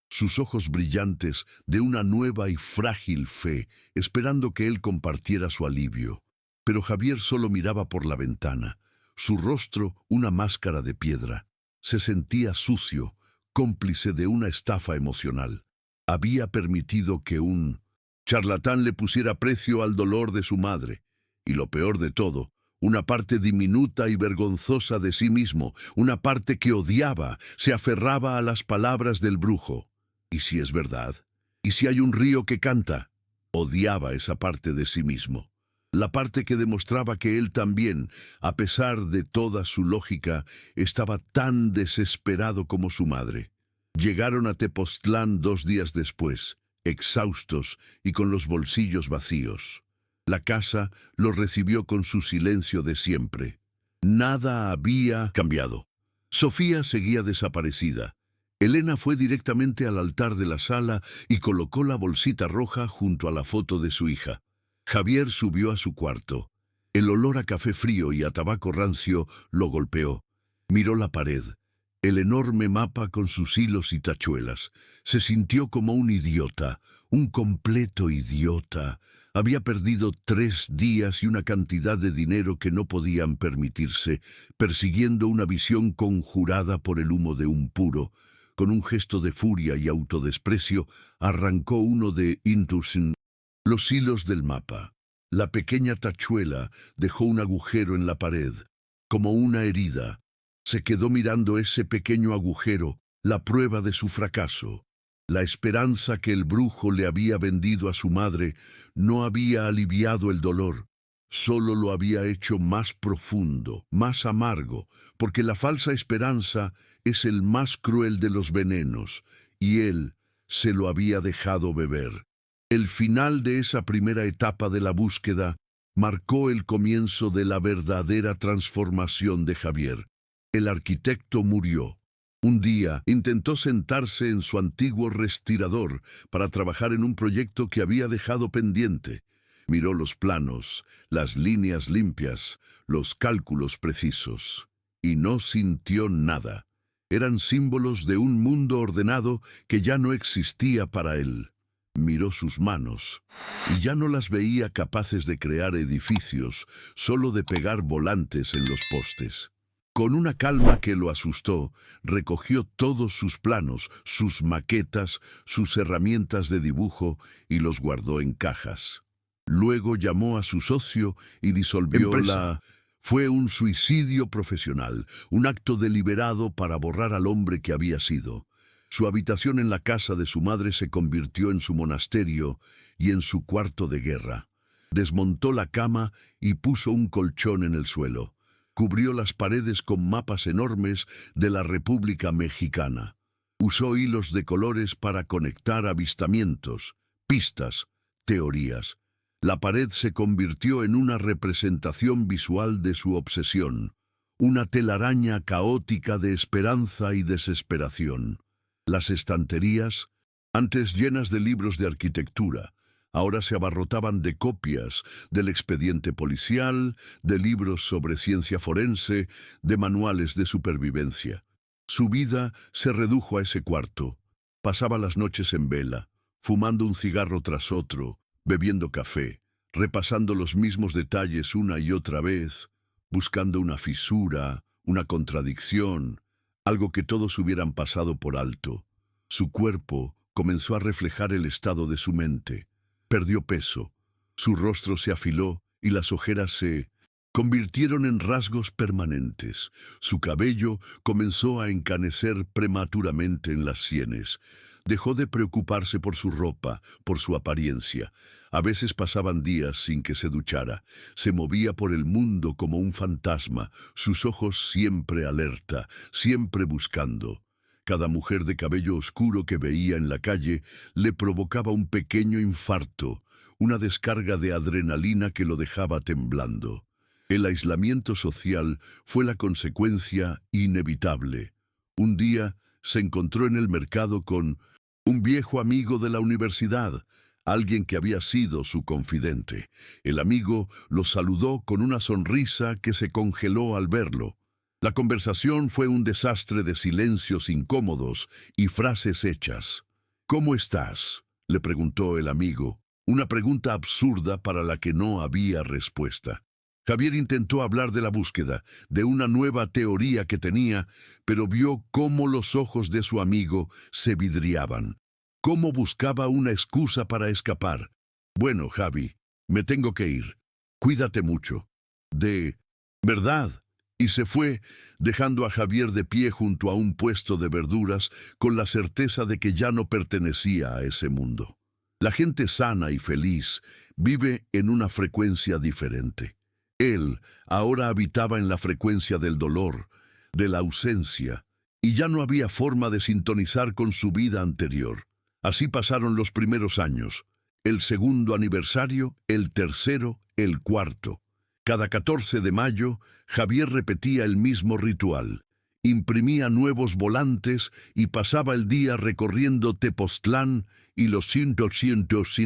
sus ojos brillantes de una nueva y frágil fe, esperando que él compartiera su alivio. Pero Javier solo miraba por la ventana, su rostro una máscara de piedra. Se sentía sucio, cómplice de una estafa emocional. Había permitido que un charlatán le pusiera precio al dolor de su madre. Y lo peor de todo, una parte diminuta y vergonzosa de sí mismo, una parte que odiaba, se aferraba a las palabras del brujo. ¿Y si es verdad? ¿Y si hay un río que canta? Odiaba esa parte de sí mismo. La parte que demostraba que él también, a pesar de toda su lógica, estaba tan desesperado como su madre. Llegaron a Tepoztlán 2 días después, exhaustos y con los bolsillos vacíos. La casa los recibió con su silencio de siempre. Nada había cambiado. Sofía seguía desaparecida. Elena fue directamente al altar de la sala y colocó la bolsita roja junto a la foto de su hija. Javier subió a su cuarto. El olor a café frío y a tabaco rancio lo golpeó. Miró la pared, el enorme mapa con sus hilos y tachuelas. Se sintió como un idiota, un completo idiota. Había perdido 3 días y una cantidad de dinero que no podían permitirse, persiguiendo una visión conjurada por el humo de un puro. Con un gesto de furia y autodesprecio, arrancó uno de Intusen. Los hilos del mapa. La pequeña tachuela dejó un agujero en la pared, como una herida. Se quedó mirando ese pequeño agujero, la prueba de su fracaso. La esperanza que el brujo le había vendido a su madre no había aliviado el dolor, solo lo había hecho más profundo, más amargo, porque la falsa esperanza es el más cruel de los venenos, y él se lo había dejado beber. El final de esa primera etapa de la búsqueda marcó el comienzo de la verdadera transformación de Javier. El arquitecto murió. Un día intentó sentarse en su antiguo respirador para trabajar en un proyecto que había dejado pendiente. Miró los planos, las líneas limpias, los cálculos precisos, y no sintió nada. Eran símbolos de un mundo ordenado que ya no existía para él. Miró sus manos, y ya no las veía capaces de crear edificios, solo de pegar volantes en los postes. Con una calma que lo asustó, recogió todos sus planos, sus maquetas, sus herramientas de dibujo y los guardó en cajas. Luego llamó a su socio y disolvió la... Fue un suicidio profesional, un acto deliberado para borrar al hombre que había sido. Su habitación en la casa de su madre se convirtió en su monasterio y en su cuarto de guerra. Desmontó la cama y puso un colchón en el suelo. Cubrió las paredes con mapas enormes de la República Mexicana. Usó hilos de colores para conectar avistamientos, pistas, teorías. La pared se convirtió en una representación visual de su obsesión, una telaraña caótica de esperanza y desesperación. Las estanterías, antes llenas de libros de arquitectura, ahora se abarrotaban de copias del expediente policial, de libros sobre ciencia forense, de manuales de supervivencia. Su vida se redujo a ese cuarto. Pasaba las noches en vela, fumando un cigarro tras otro, bebiendo café, repasando los mismos detalles una y otra vez, buscando una fisura, una contradicción, algo que todos hubieran pasado por alto. Su cuerpo comenzó a reflejar el estado de su mente. Perdió peso, su rostro se afiló y las ojeras se convirtieron en rasgos permanentes. Su cabello comenzó a encanecer prematuramente en las sienes. Dejó de preocuparse por su ropa, por su apariencia. A veces pasaban días sin que se duchara. Se movía por el mundo como un fantasma, sus ojos siempre alerta, siempre buscando. Cada mujer de cabello oscuro que veía en la calle le provocaba un pequeño infarto, una descarga de adrenalina que lo dejaba temblando. El aislamiento social fue la consecuencia inevitable. Un día se encontró en el mercado con un viejo amigo de la universidad, alguien que había sido su confidente. El amigo lo saludó con una sonrisa que se congeló al verlo. La conversación fue un desastre de silencios incómodos y frases hechas. «¿Cómo estás?», le preguntó el amigo, una pregunta absurda para la que no había respuesta. Javier intentó hablar de la búsqueda, de una nueva teoría que tenía, pero vio cómo los ojos de su amigo se vidriaban, cómo buscaba una excusa para escapar. «Bueno, Javi, me tengo que ir. Cuídate mucho». «¿De verdad?», y se fue, dejando a Javier de pie junto a un puesto de verduras con la certeza de que ya no pertenecía a ese mundo. La gente sana y feliz vive en una frecuencia diferente. Él ahora habitaba en la frecuencia del dolor, de la ausencia, y ya no había forma de sintonizar con su vida anterior. Así pasaron los primeros años, el segundo aniversario, el tercero, el cuarto. Cada 14 de mayo, Javier repetía el mismo ritual. Imprimía nuevos volantes y pasaba el día recorriendo Tepoztlán y los 100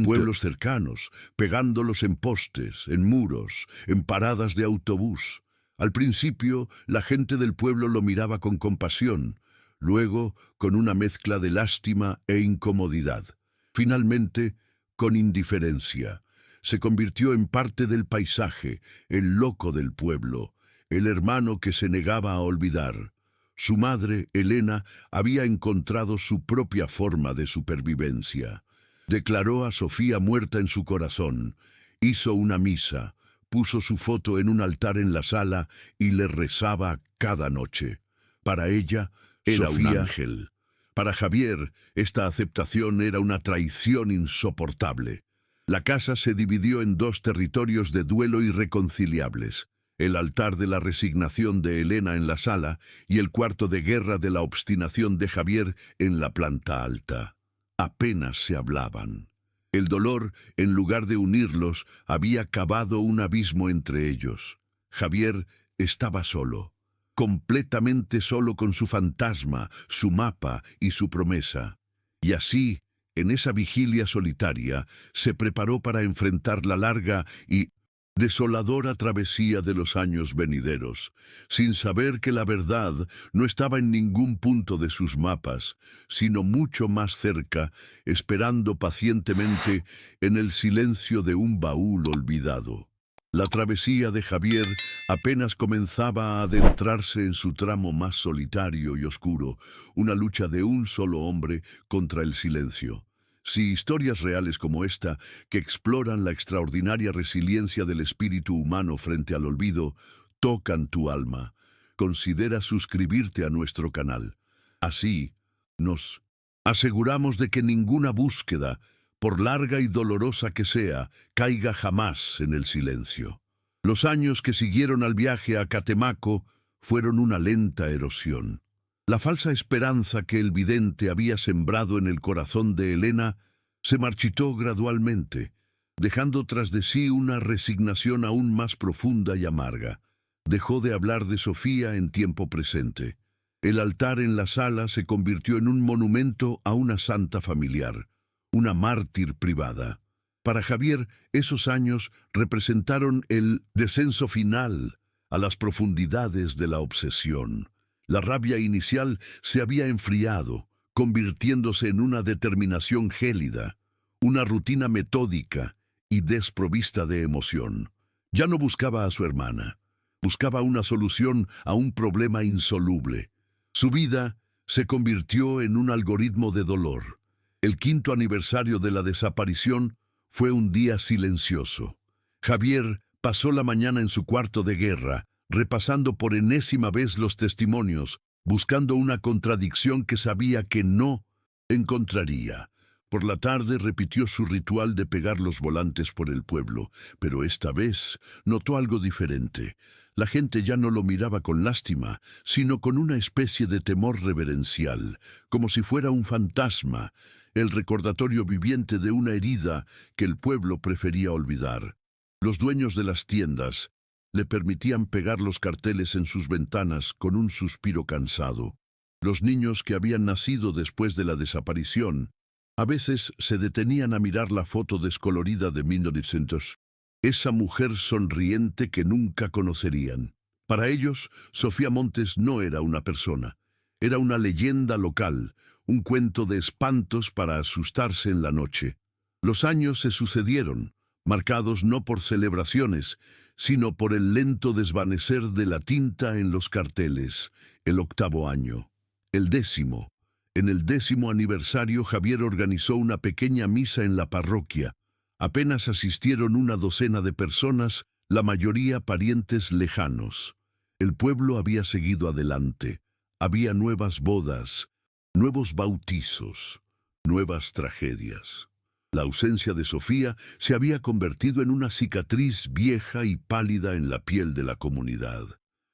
pueblos cercanos, pegándolos en postes, en muros, en paradas de autobús. Al principio, la gente del pueblo lo miraba con compasión, luego con una mezcla de lástima e incomodidad. Finalmente, con indiferencia. Se convirtió en parte del paisaje, el loco del pueblo, el hermano que se negaba a olvidar. Su madre, Elena, había encontrado su propia forma de supervivencia. Declaró a Sofía muerta en su corazón, hizo una misa, puso su foto en un altar en la sala y le rezaba cada noche. Para ella, era un ángel. Para Javier, esta aceptación era una traición insoportable. La casa se dividió en dos territorios de duelo irreconciliables: el altar de la resignación de Elena en la sala y el cuarto de guerra de la obstinación de Javier en la planta alta. Apenas se hablaban. El dolor, en lugar de unirlos, había cavado un abismo entre ellos. Javier estaba solo. completamente solo con su fantasma, su mapa y su promesa. Y así, en esa vigilia solitaria, se preparó para enfrentar la larga y desoladora travesía de los años venideros, sin saber que la verdad no estaba en ningún punto de sus mapas, sino mucho más cerca, esperando pacientemente en el silencio de un baúl olvidado. La travesía de Javier apenas comenzaba a adentrarse en su tramo más solitario y oscuro, una lucha de un solo hombre contra el silencio. Si historias reales como esta, que exploran la extraordinaria resiliencia del espíritu humano frente al olvido, tocan tu alma, considera suscribirte a nuestro canal. Así, nos aseguramos de que ninguna búsqueda, por larga y dolorosa que sea, caiga jamás en el silencio. Los años que siguieron al viaje a Catemaco fueron una lenta erosión. La falsa esperanza que el vidente había sembrado en el corazón de Elena se marchitó gradualmente, dejando tras de sí una resignación aún más profunda y amarga. Dejó de hablar de Sofía en tiempo presente. El altar en la sala se convirtió en un monumento a una santa familiar, una mártir privada. Para Javier, esos años representaron el descenso final a las profundidades de la obsesión. La rabia inicial se había enfriado, convirtiéndose en una determinación gélida, una rutina metódica y desprovista de emoción. Ya no buscaba a su hermana, buscaba una solución a un problema insoluble. Su vida se convirtió en un algoritmo de dolor. El 5º aniversario de la desaparición fue un día silencioso. Javier pasó la mañana en su cuarto de guerra, repasando por enésima vez los testimonios, buscando una contradicción que sabía que no encontraría. Por la tarde repitió su ritual de pegar los volantes por el pueblo, pero esta vez notó algo diferente. La gente ya no lo miraba con lástima, sino con una especie de temor reverencial, como si fuera un fantasma, el recordatorio viviente de una herida que el pueblo prefería olvidar. Los dueños de las tiendas le permitían pegar los carteles en sus ventanas con un suspiro cansado. Los niños que habían nacido después de la desaparición a veces se detenían a mirar la foto descolorida de 1900. Esa mujer sonriente que nunca conocerían. Para ellos, Sofía Montes no era una persona. Era una leyenda local, un cuento de espantos para asustarse en la noche. Los años se sucedieron, marcados no por celebraciones, sino por el lento desvanecer de la tinta en los carteles. El 8º año. El 10º. En el 10º aniversario, Javier organizó una pequeña misa en la parroquia. Apenas asistieron una docena de personas, la mayoría parientes lejanos. El pueblo había seguido adelante. Había nuevas bodas, nuevos bautizos, nuevas tragedias. La ausencia de Sofía se había convertido en una cicatriz vieja y pálida en la piel de la comunidad.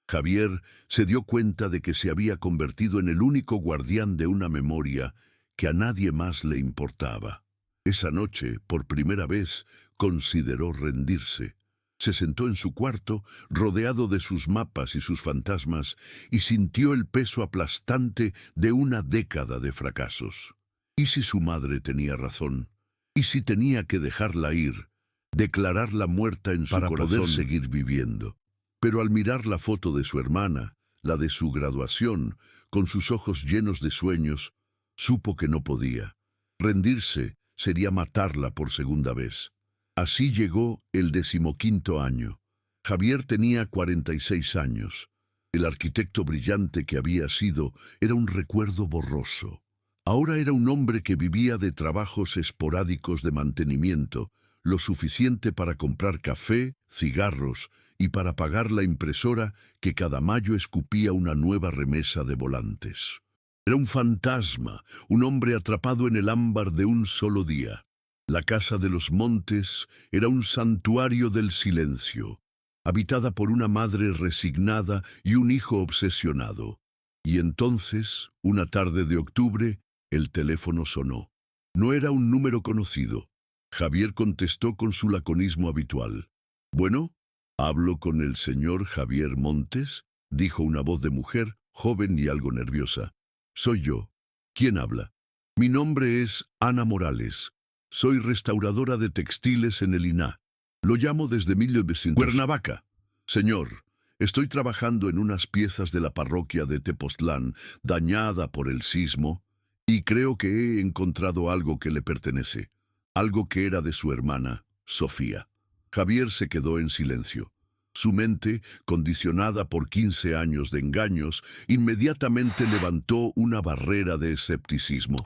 Javier se dio cuenta de que se había convertido en el único guardián de una memoria que a nadie más le importaba. Esa noche, por primera vez, consideró rendirse. Se sentó en su cuarto, rodeado de sus mapas y sus fantasmas, y sintió el peso aplastante de una década de fracasos. ¿Y si su madre tenía razón? ¿Y si tenía que dejarla ir, declararla muerta en su corazón para poder seguir viviendo? Pero al mirar la foto de su hermana, la de su graduación, con sus ojos llenos de sueños, supo que no podía. Rendirse sería matarla por segunda vez. Así llegó el 15º año. Javier tenía 46 años. El arquitecto brillante que había sido era un recuerdo borroso. Ahora era un hombre que vivía de trabajos esporádicos de mantenimiento, lo suficiente para comprar café, cigarros y para pagar la impresora que cada mayo escupía una nueva remesa de volantes. Era un fantasma, un hombre atrapado en el ámbar de un solo día. La casa de los Montes era un santuario del silencio, habitada por una madre resignada y un hijo obsesionado. Y entonces, una tarde de octubre, el teléfono sonó. No era un número conocido. Javier contestó con su laconismo habitual. «Bueno, ¿hablo con el señor Javier Montes?» dijo una voz de mujer, joven y algo nerviosa. Soy yo. ¿Quién habla? Mi nombre es Ana Morales. Soy restauradora de textiles en el INAH. Lo llamo desde 1900. Cuernavaca. Señor, estoy trabajando en unas piezas de la parroquia de Tepoztlán, dañada por el sismo, y creo que he encontrado algo que le pertenece, algo que era de su hermana, Sofía. Javier se quedó en silencio. Su mente, condicionada por 15 años de engaños, inmediatamente levantó una barrera de escepticismo.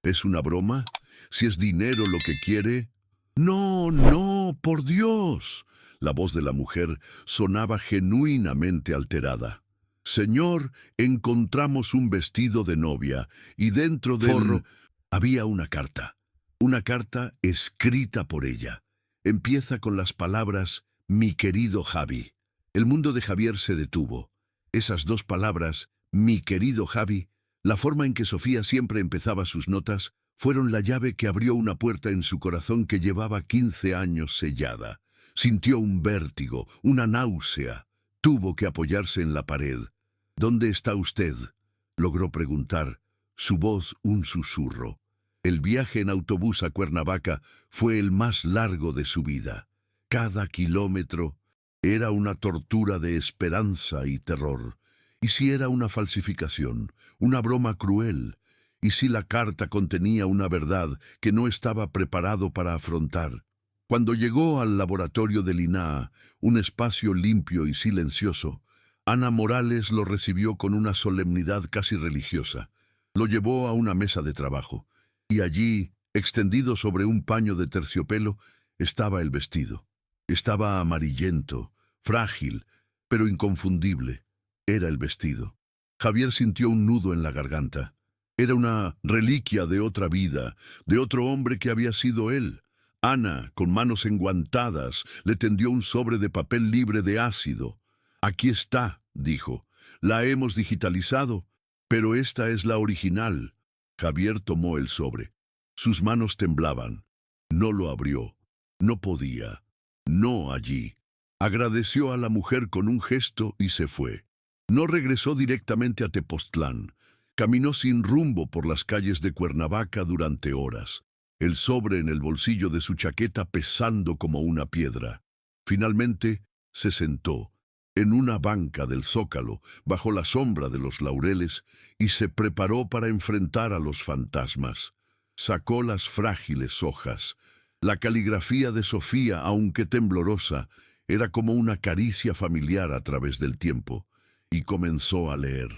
¿Es una broma? Si es dinero lo que quiere... No, no, por Dios. La voz de la mujer sonaba genuinamente alterada. Señor, encontramos un vestido de novia y dentro del forro había una carta escrita por ella. Empieza con las palabras «Mi querido Javi». El mundo de Javier se detuvo. Esas dos palabras, «Mi querido Javi», la forma en que Sofía siempre empezaba sus notas, fueron la llave que abrió una puerta en su corazón que llevaba 15 años sellada. Sintió un vértigo, una náusea. Tuvo que apoyarse en la pared. «¿Dónde está usted?», logró preguntar, su voz un susurro. El viaje en autobús a Cuernavaca fue el más largo de su vida. Cada kilómetro era una tortura de esperanza y terror. ¿Y si era una falsificación, una broma cruel? ¿Y si la carta contenía una verdad que no estaba preparado para afrontar? Cuando llegó al laboratorio del INAH, un espacio limpio y silencioso, Ana Morales lo recibió con una solemnidad casi religiosa. Lo llevó a una mesa de trabajo, y allí, extendido sobre un paño de terciopelo, estaba el vestido. Estaba amarillento, frágil, pero inconfundible. Era el vestido. Javier sintió un nudo en la garganta. Era una reliquia de otra vida, de otro hombre que había sido él. Ana, con manos enguantadas, le tendió un sobre de papel libre de ácido. «Aquí está», dijo. «La hemos digitalizado, pero esta es la original». Javier tomó el sobre. Sus manos temblaban. No lo abrió. No podía. No allí. Agradeció a la mujer con un gesto y se fue. No regresó directamente a Tepoztlán. Caminó sin rumbo por las calles de Cuernavaca durante horas, el sobre en el bolsillo de su chaqueta pesando como una piedra. Finalmente se sentó en una banca del Zócalo, bajo la sombra de los laureles, y se preparó para enfrentar a los fantasmas. Sacó las frágiles hojas. La caligrafía de Sofía, aunque temblorosa, era como una caricia familiar a través del tiempo, y comenzó a leer.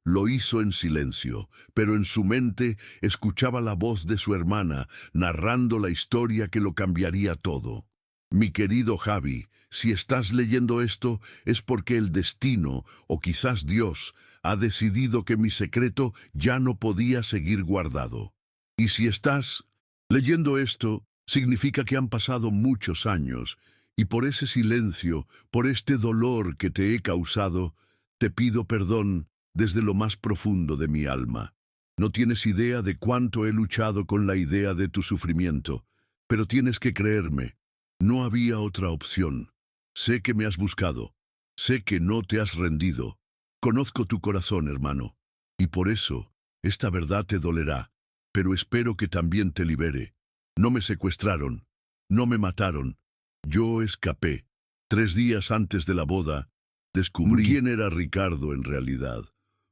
Lo hizo en silencio, pero en su mente escuchaba la voz de su hermana, narrando la historia que lo cambiaría todo. «Mi querido Javi, si estás leyendo esto es porque el destino, o quizás Dios, ha decidido que mi secreto ya no podía seguir guardado. Y si estás leyendo esto, significa que han pasado muchos años, y por ese silencio, por este dolor que te he causado, te pido perdón desde lo más profundo de mi alma. No tienes idea de cuánto he luchado con la idea de tu sufrimiento, pero tienes que creerme. No había otra opción. Sé que me has buscado. Sé que no te has rendido. Conozco tu corazón, hermano. Y por eso, esta verdad te dolerá. Pero espero que también te libere. No me secuestraron. No me mataron. Yo escapé. 3 días antes de la boda, descubrí quién era Ricardo en realidad.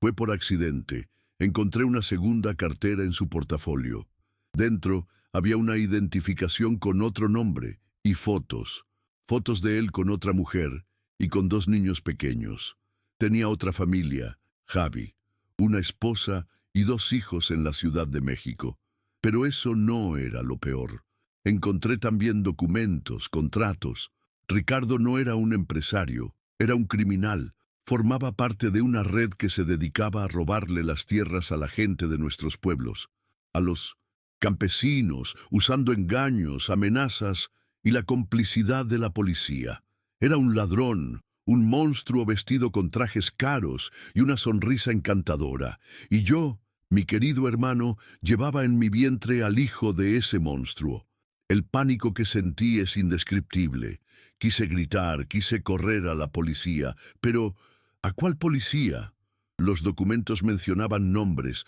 Fue por accidente. Encontré una segunda cartera en su portafolio. Dentro había una identificación con otro nombre y fotos. Fotos de él con otra mujer y con 2 niños pequeños. Tenía otra familia, Javi, una esposa y 2 hijos en la Ciudad de México. Pero eso no era lo peor. Encontré también documentos, contratos. Ricardo no era un empresario, era un criminal. Formaba parte de una red que se dedicaba a robarle las tierras a la gente de nuestros pueblos, a los campesinos, usando engaños, amenazas y la complicidad de la policía. Era un ladrón, un monstruo vestido con trajes caros y una sonrisa encantadora. Y yo, mi querido hermano, llevaba en mi vientre al hijo de ese monstruo. El pánico que sentí es indescriptible. Quise gritar, quise correr a la policía, pero ¿A cuál policía? Los documentos mencionaban nombres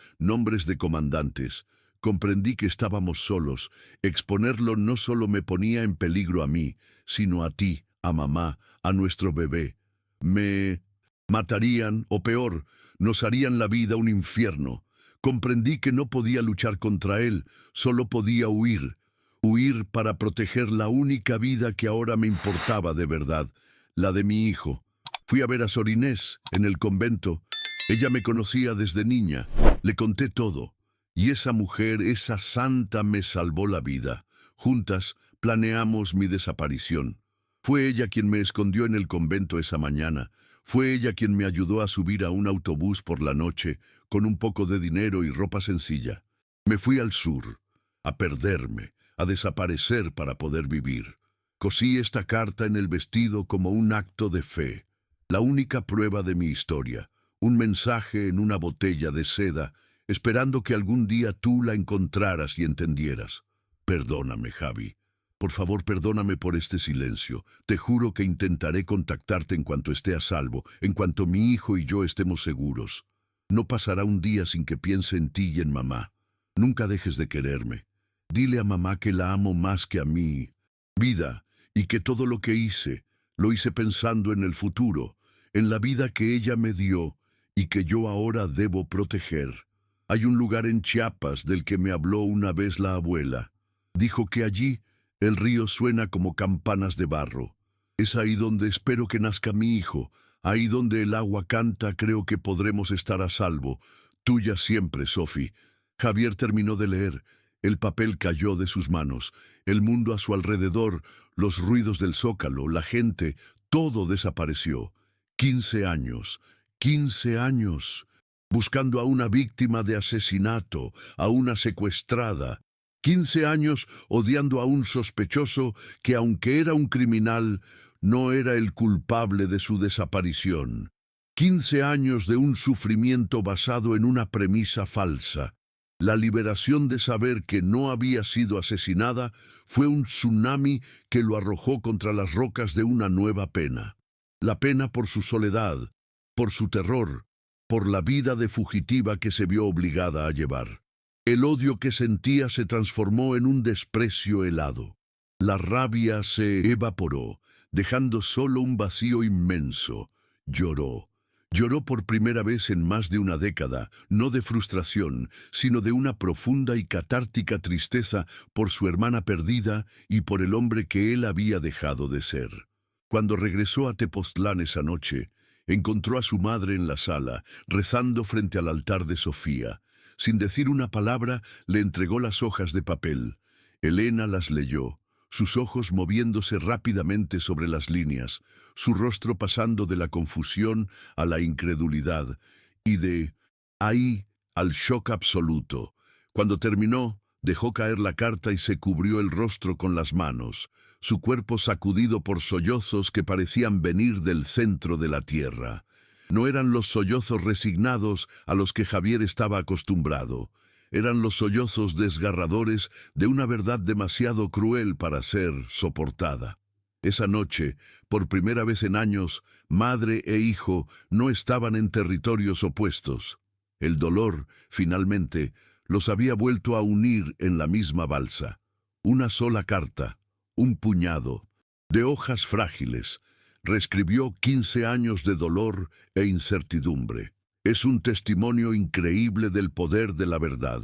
de comandantes. Comprendí que estábamos solos. Exponerlo no solo me ponía en peligro a mí, sino a ti, a mamá, a nuestro bebé. Me matarían, o peor, nos harían la vida un infierno. Comprendí que no podía luchar contra él, solo podía huir. Huir para proteger la única vida que ahora me importaba de verdad, la de mi hijo. Fui a ver a Sor Inés en el convento. Ella me conocía desde niña. Le conté todo. Y esa mujer, esa santa, me salvó la vida. Juntas planeamos mi desaparición. Fue ella quien me escondió en el convento esa mañana. Fue ella quien me ayudó a subir a un autobús por la noche, con un poco de dinero y ropa sencilla. Me fui al sur, a perderme, a desaparecer para poder vivir. Cosí esta carta en el vestido como un acto de fe, la única prueba de mi historia, un mensaje en una botella de seda, esperando que algún día tú la encontraras y entendieras. Perdóname, Javi. Por favor, perdóname por este silencio. Te juro que intentaré contactarte en cuanto esté a salvo, en cuanto mi hijo y yo estemos seguros. No pasará un día sin que piense en ti y en mamá. Nunca dejes de quererme. Dile a mamá que la amo más que a mí. Vida, y que todo lo que hice, lo hice pensando en el futuro, en la vida que ella me dio y que yo ahora debo proteger. Hay un lugar en Chiapas del que me habló una vez la abuela. Dijo que allí el río suena como campanas de barro. Es ahí donde espero que nazca mi hijo. Ahí donde el agua canta, creo que podremos estar a salvo. Tuya siempre, Sophie. Javier terminó de leer. El papel cayó de sus manos. El mundo a su alrededor, los ruidos del zócalo, la gente, todo desapareció. 15 años. 15 años. Buscando a una víctima de asesinato, a una secuestrada. 15 años odiando a un sospechoso que, aunque era un criminal, no era el culpable de su desaparición. 15 años de un sufrimiento basado en una premisa falsa. La liberación de saber que no había sido asesinada fue un tsunami que lo arrojó contra las rocas de una nueva pena. La pena por su soledad, por su terror, por la vida de fugitiva que se vio obligada a llevar. El odio que sentía se transformó en un desprecio helado. La rabia se evaporó, dejando solo un vacío inmenso. Lloró. Lloró por primera vez en más de una década, no de frustración, sino de una profunda y catártica tristeza por su hermana perdida y por el hombre que él había dejado de ser. Cuando regresó a Tepoztlán esa noche, encontró a su madre en la sala, rezando frente al altar de Sofía. Sin decir una palabra, le entregó las hojas de papel. Elena las leyó, sus ojos moviéndose rápidamente sobre las líneas, su rostro pasando de la confusión a la incredulidad, y de ahí al shock absoluto. Cuando terminó, dejó caer la carta y se cubrió el rostro con las manos, su cuerpo sacudido por sollozos que parecían venir del centro de la tierra. No eran los sollozos resignados a los que Javier estaba acostumbrado. Eran los sollozos desgarradores de una verdad demasiado cruel para ser soportada. Esa noche, por primera vez en años, madre e hijo no estaban en territorios opuestos. El dolor, finalmente, los había vuelto a unir en la misma balsa. Una sola carta, un puñado, de hojas frágiles, reescribió 15 años de dolor e incertidumbre. Es un testimonio increíble del poder de la verdad,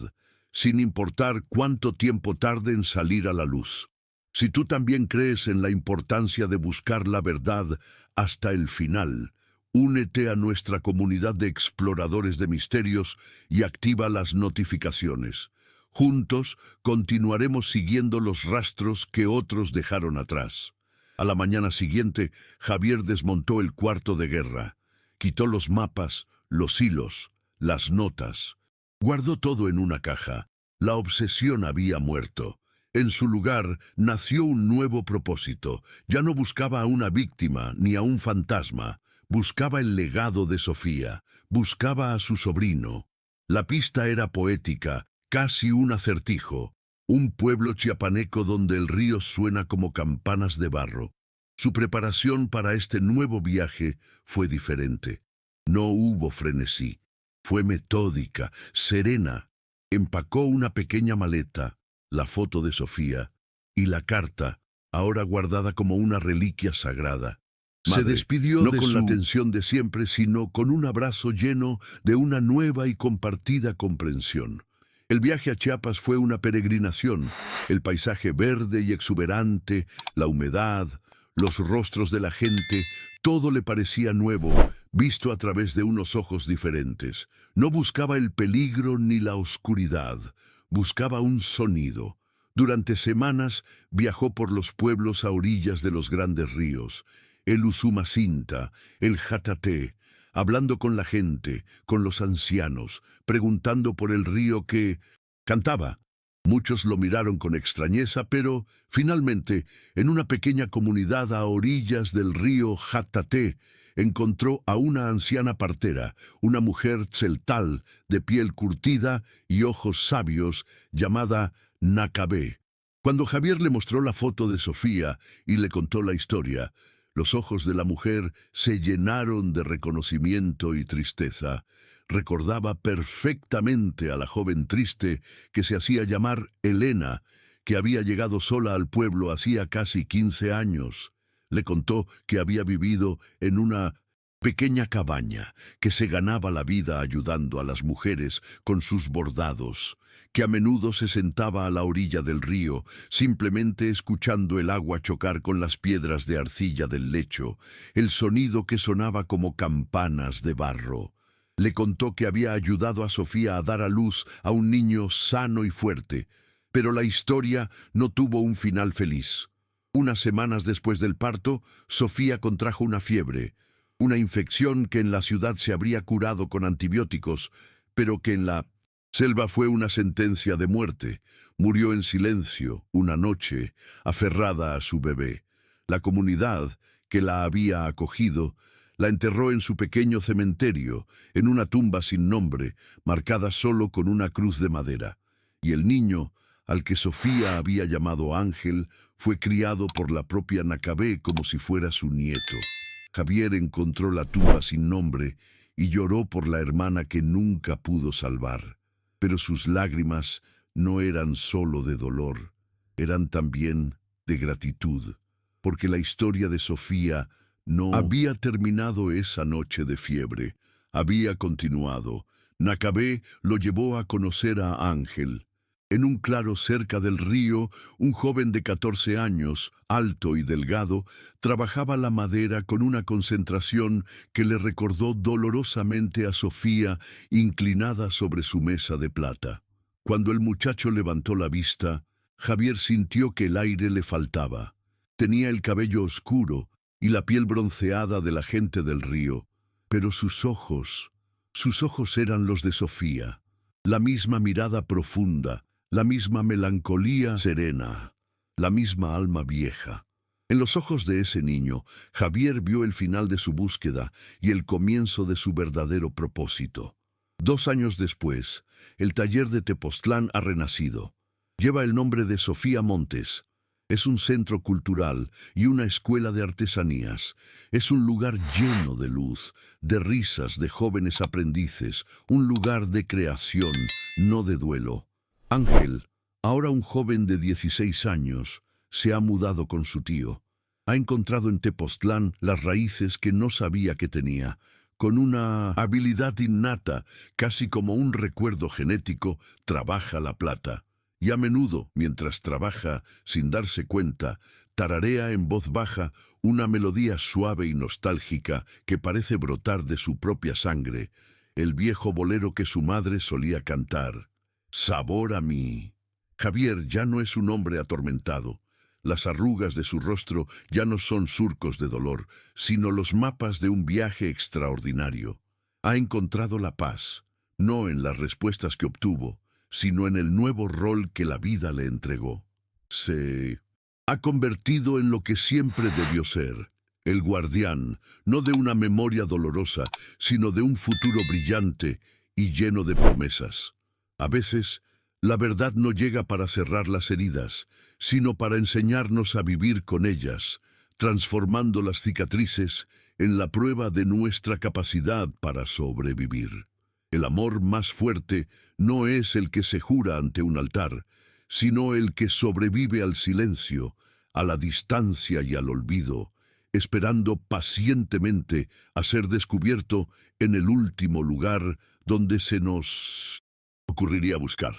sin importar cuánto tiempo tarde en salir a la luz. Si tú también crees en la importancia de buscar la verdad hasta el final, únete a nuestra comunidad de exploradores de misterios y activa las notificaciones. Juntos continuaremos siguiendo los rastros que otros dejaron atrás. A la mañana siguiente, Javier desmontó el cuarto de guerra. Quitó los mapas, los hilos, las notas. Guardó todo en una caja. La obsesión había muerto. En su lugar nació un nuevo propósito. Ya no buscaba a una víctima ni a un fantasma. Buscaba el legado de Sofía. Buscaba a su sobrino. La pista era poética, casi un acertijo. Un pueblo chiapaneco donde el río suena como campanas de barro. Su preparación para este nuevo viaje fue diferente. No hubo frenesí. Fue metódica, serena. Empacó una pequeña maleta, la foto de Sofía y la carta, ahora guardada como una reliquia sagrada. Se despidió no con la tensión de siempre, sino con un abrazo lleno de una nueva y compartida comprensión. El viaje a Chiapas fue una peregrinación. El paisaje verde y exuberante, la humedad, los rostros de la gente, todo le parecía nuevo, visto a través de unos ojos diferentes. No buscaba el peligro ni la oscuridad, buscaba un sonido. Durante semanas viajó por los pueblos a orillas de los grandes ríos, el Usumacinta, el Jataté, hablando con la gente, con los ancianos, preguntando por el río que cantaba. Muchos lo miraron con extrañeza, pero finalmente, en una pequeña comunidad a orillas del río Jataté, encontró a una anciana partera, una mujer tzeltal, de piel curtida y ojos sabios, llamada Nacabé. Cuando Javier le mostró la foto de Sofía y le contó la historia, los ojos de la mujer se llenaron de reconocimiento y tristeza. Recordaba perfectamente a la joven triste que se hacía llamar Elena, que había llegado sola al pueblo hacía casi 15 años. Le contó que había vivido en una pequeña cabaña, que se ganaba la vida ayudando a las mujeres con sus bordados, que a menudo se sentaba a la orilla del río, simplemente escuchando el agua chocar con las piedras de arcilla del lecho, el sonido que sonaba como campanas de barro. Le contó que había ayudado a Sofía a dar a luz a un niño sano y fuerte, pero la historia no tuvo un final feliz. Unas semanas después del parto, Sofía contrajo una fiebre, una infección que en la ciudad se habría curado con antibióticos, pero que en la selva fue una sentencia de muerte. Murió en silencio una noche, aferrada a su bebé. La comunidad que la había acogido la enterró en su pequeño cementerio, en una tumba sin nombre, marcada solo con una cruz de madera. Y el niño, al que Sofía había llamado Ángel, fue criado por la propia Nacabé como si fuera su nieto. Javier encontró la tumba sin nombre y lloró por la hermana que nunca pudo salvar. Pero sus lágrimas no eran solo de dolor, eran también de gratitud, porque la historia de Sofía no había terminado esa noche de fiebre, había continuado. Nacabé lo llevó a conocer a Ángel. En un claro cerca del río, un joven de 14 años, alto y delgado, trabajaba la madera con una concentración que le recordó dolorosamente a Sofía inclinada sobre su mesa de plata. Cuando el muchacho levantó la vista, Javier sintió que el aire le faltaba. Tenía el cabello oscuro y la piel bronceada de la gente del río, pero sus ojos eran los de Sofía, la misma mirada profunda, la misma melancolía serena, la misma alma vieja. En los ojos de ese niño, Javier vio el final de su búsqueda y el comienzo de su verdadero propósito. 2 años después, el taller de Tepoztlán ha renacido. Lleva el nombre de Sofía Montes. Es un centro cultural y una escuela de artesanías. Es un lugar lleno de luz, de risas de jóvenes aprendices, un lugar de creación, no de duelo. Ángel, ahora un joven de 16 años, se ha mudado con su tío. Ha encontrado en Tepoztlán las raíces que no sabía que tenía. Con una habilidad innata, casi como un recuerdo genético, trabaja la plata. Y a menudo, mientras trabaja, sin darse cuenta, tararea en voz baja una melodía suave y nostálgica que parece brotar de su propia sangre, el viejo bolero que su madre solía cantar. Sabor a mí. Javier ya no es un hombre atormentado. Las arrugas de su rostro ya no son surcos de dolor, sino los mapas de un viaje extraordinario. Ha encontrado la paz, no en las respuestas que obtuvo, sino en el nuevo rol que la vida le entregó. Se ha convertido en lo que siempre debió ser, el guardián, no de una memoria dolorosa, sino de un futuro brillante y lleno de promesas. A veces, la verdad no llega para cerrar las heridas, sino para enseñarnos a vivir con ellas, transformando las cicatrices en la prueba de nuestra capacidad para sobrevivir. El amor más fuerte no es el que se jura ante un altar, sino el que sobrevive al silencio, a la distancia y al olvido, esperando pacientemente a ser descubierto en el último lugar donde se nos ocurriría buscar.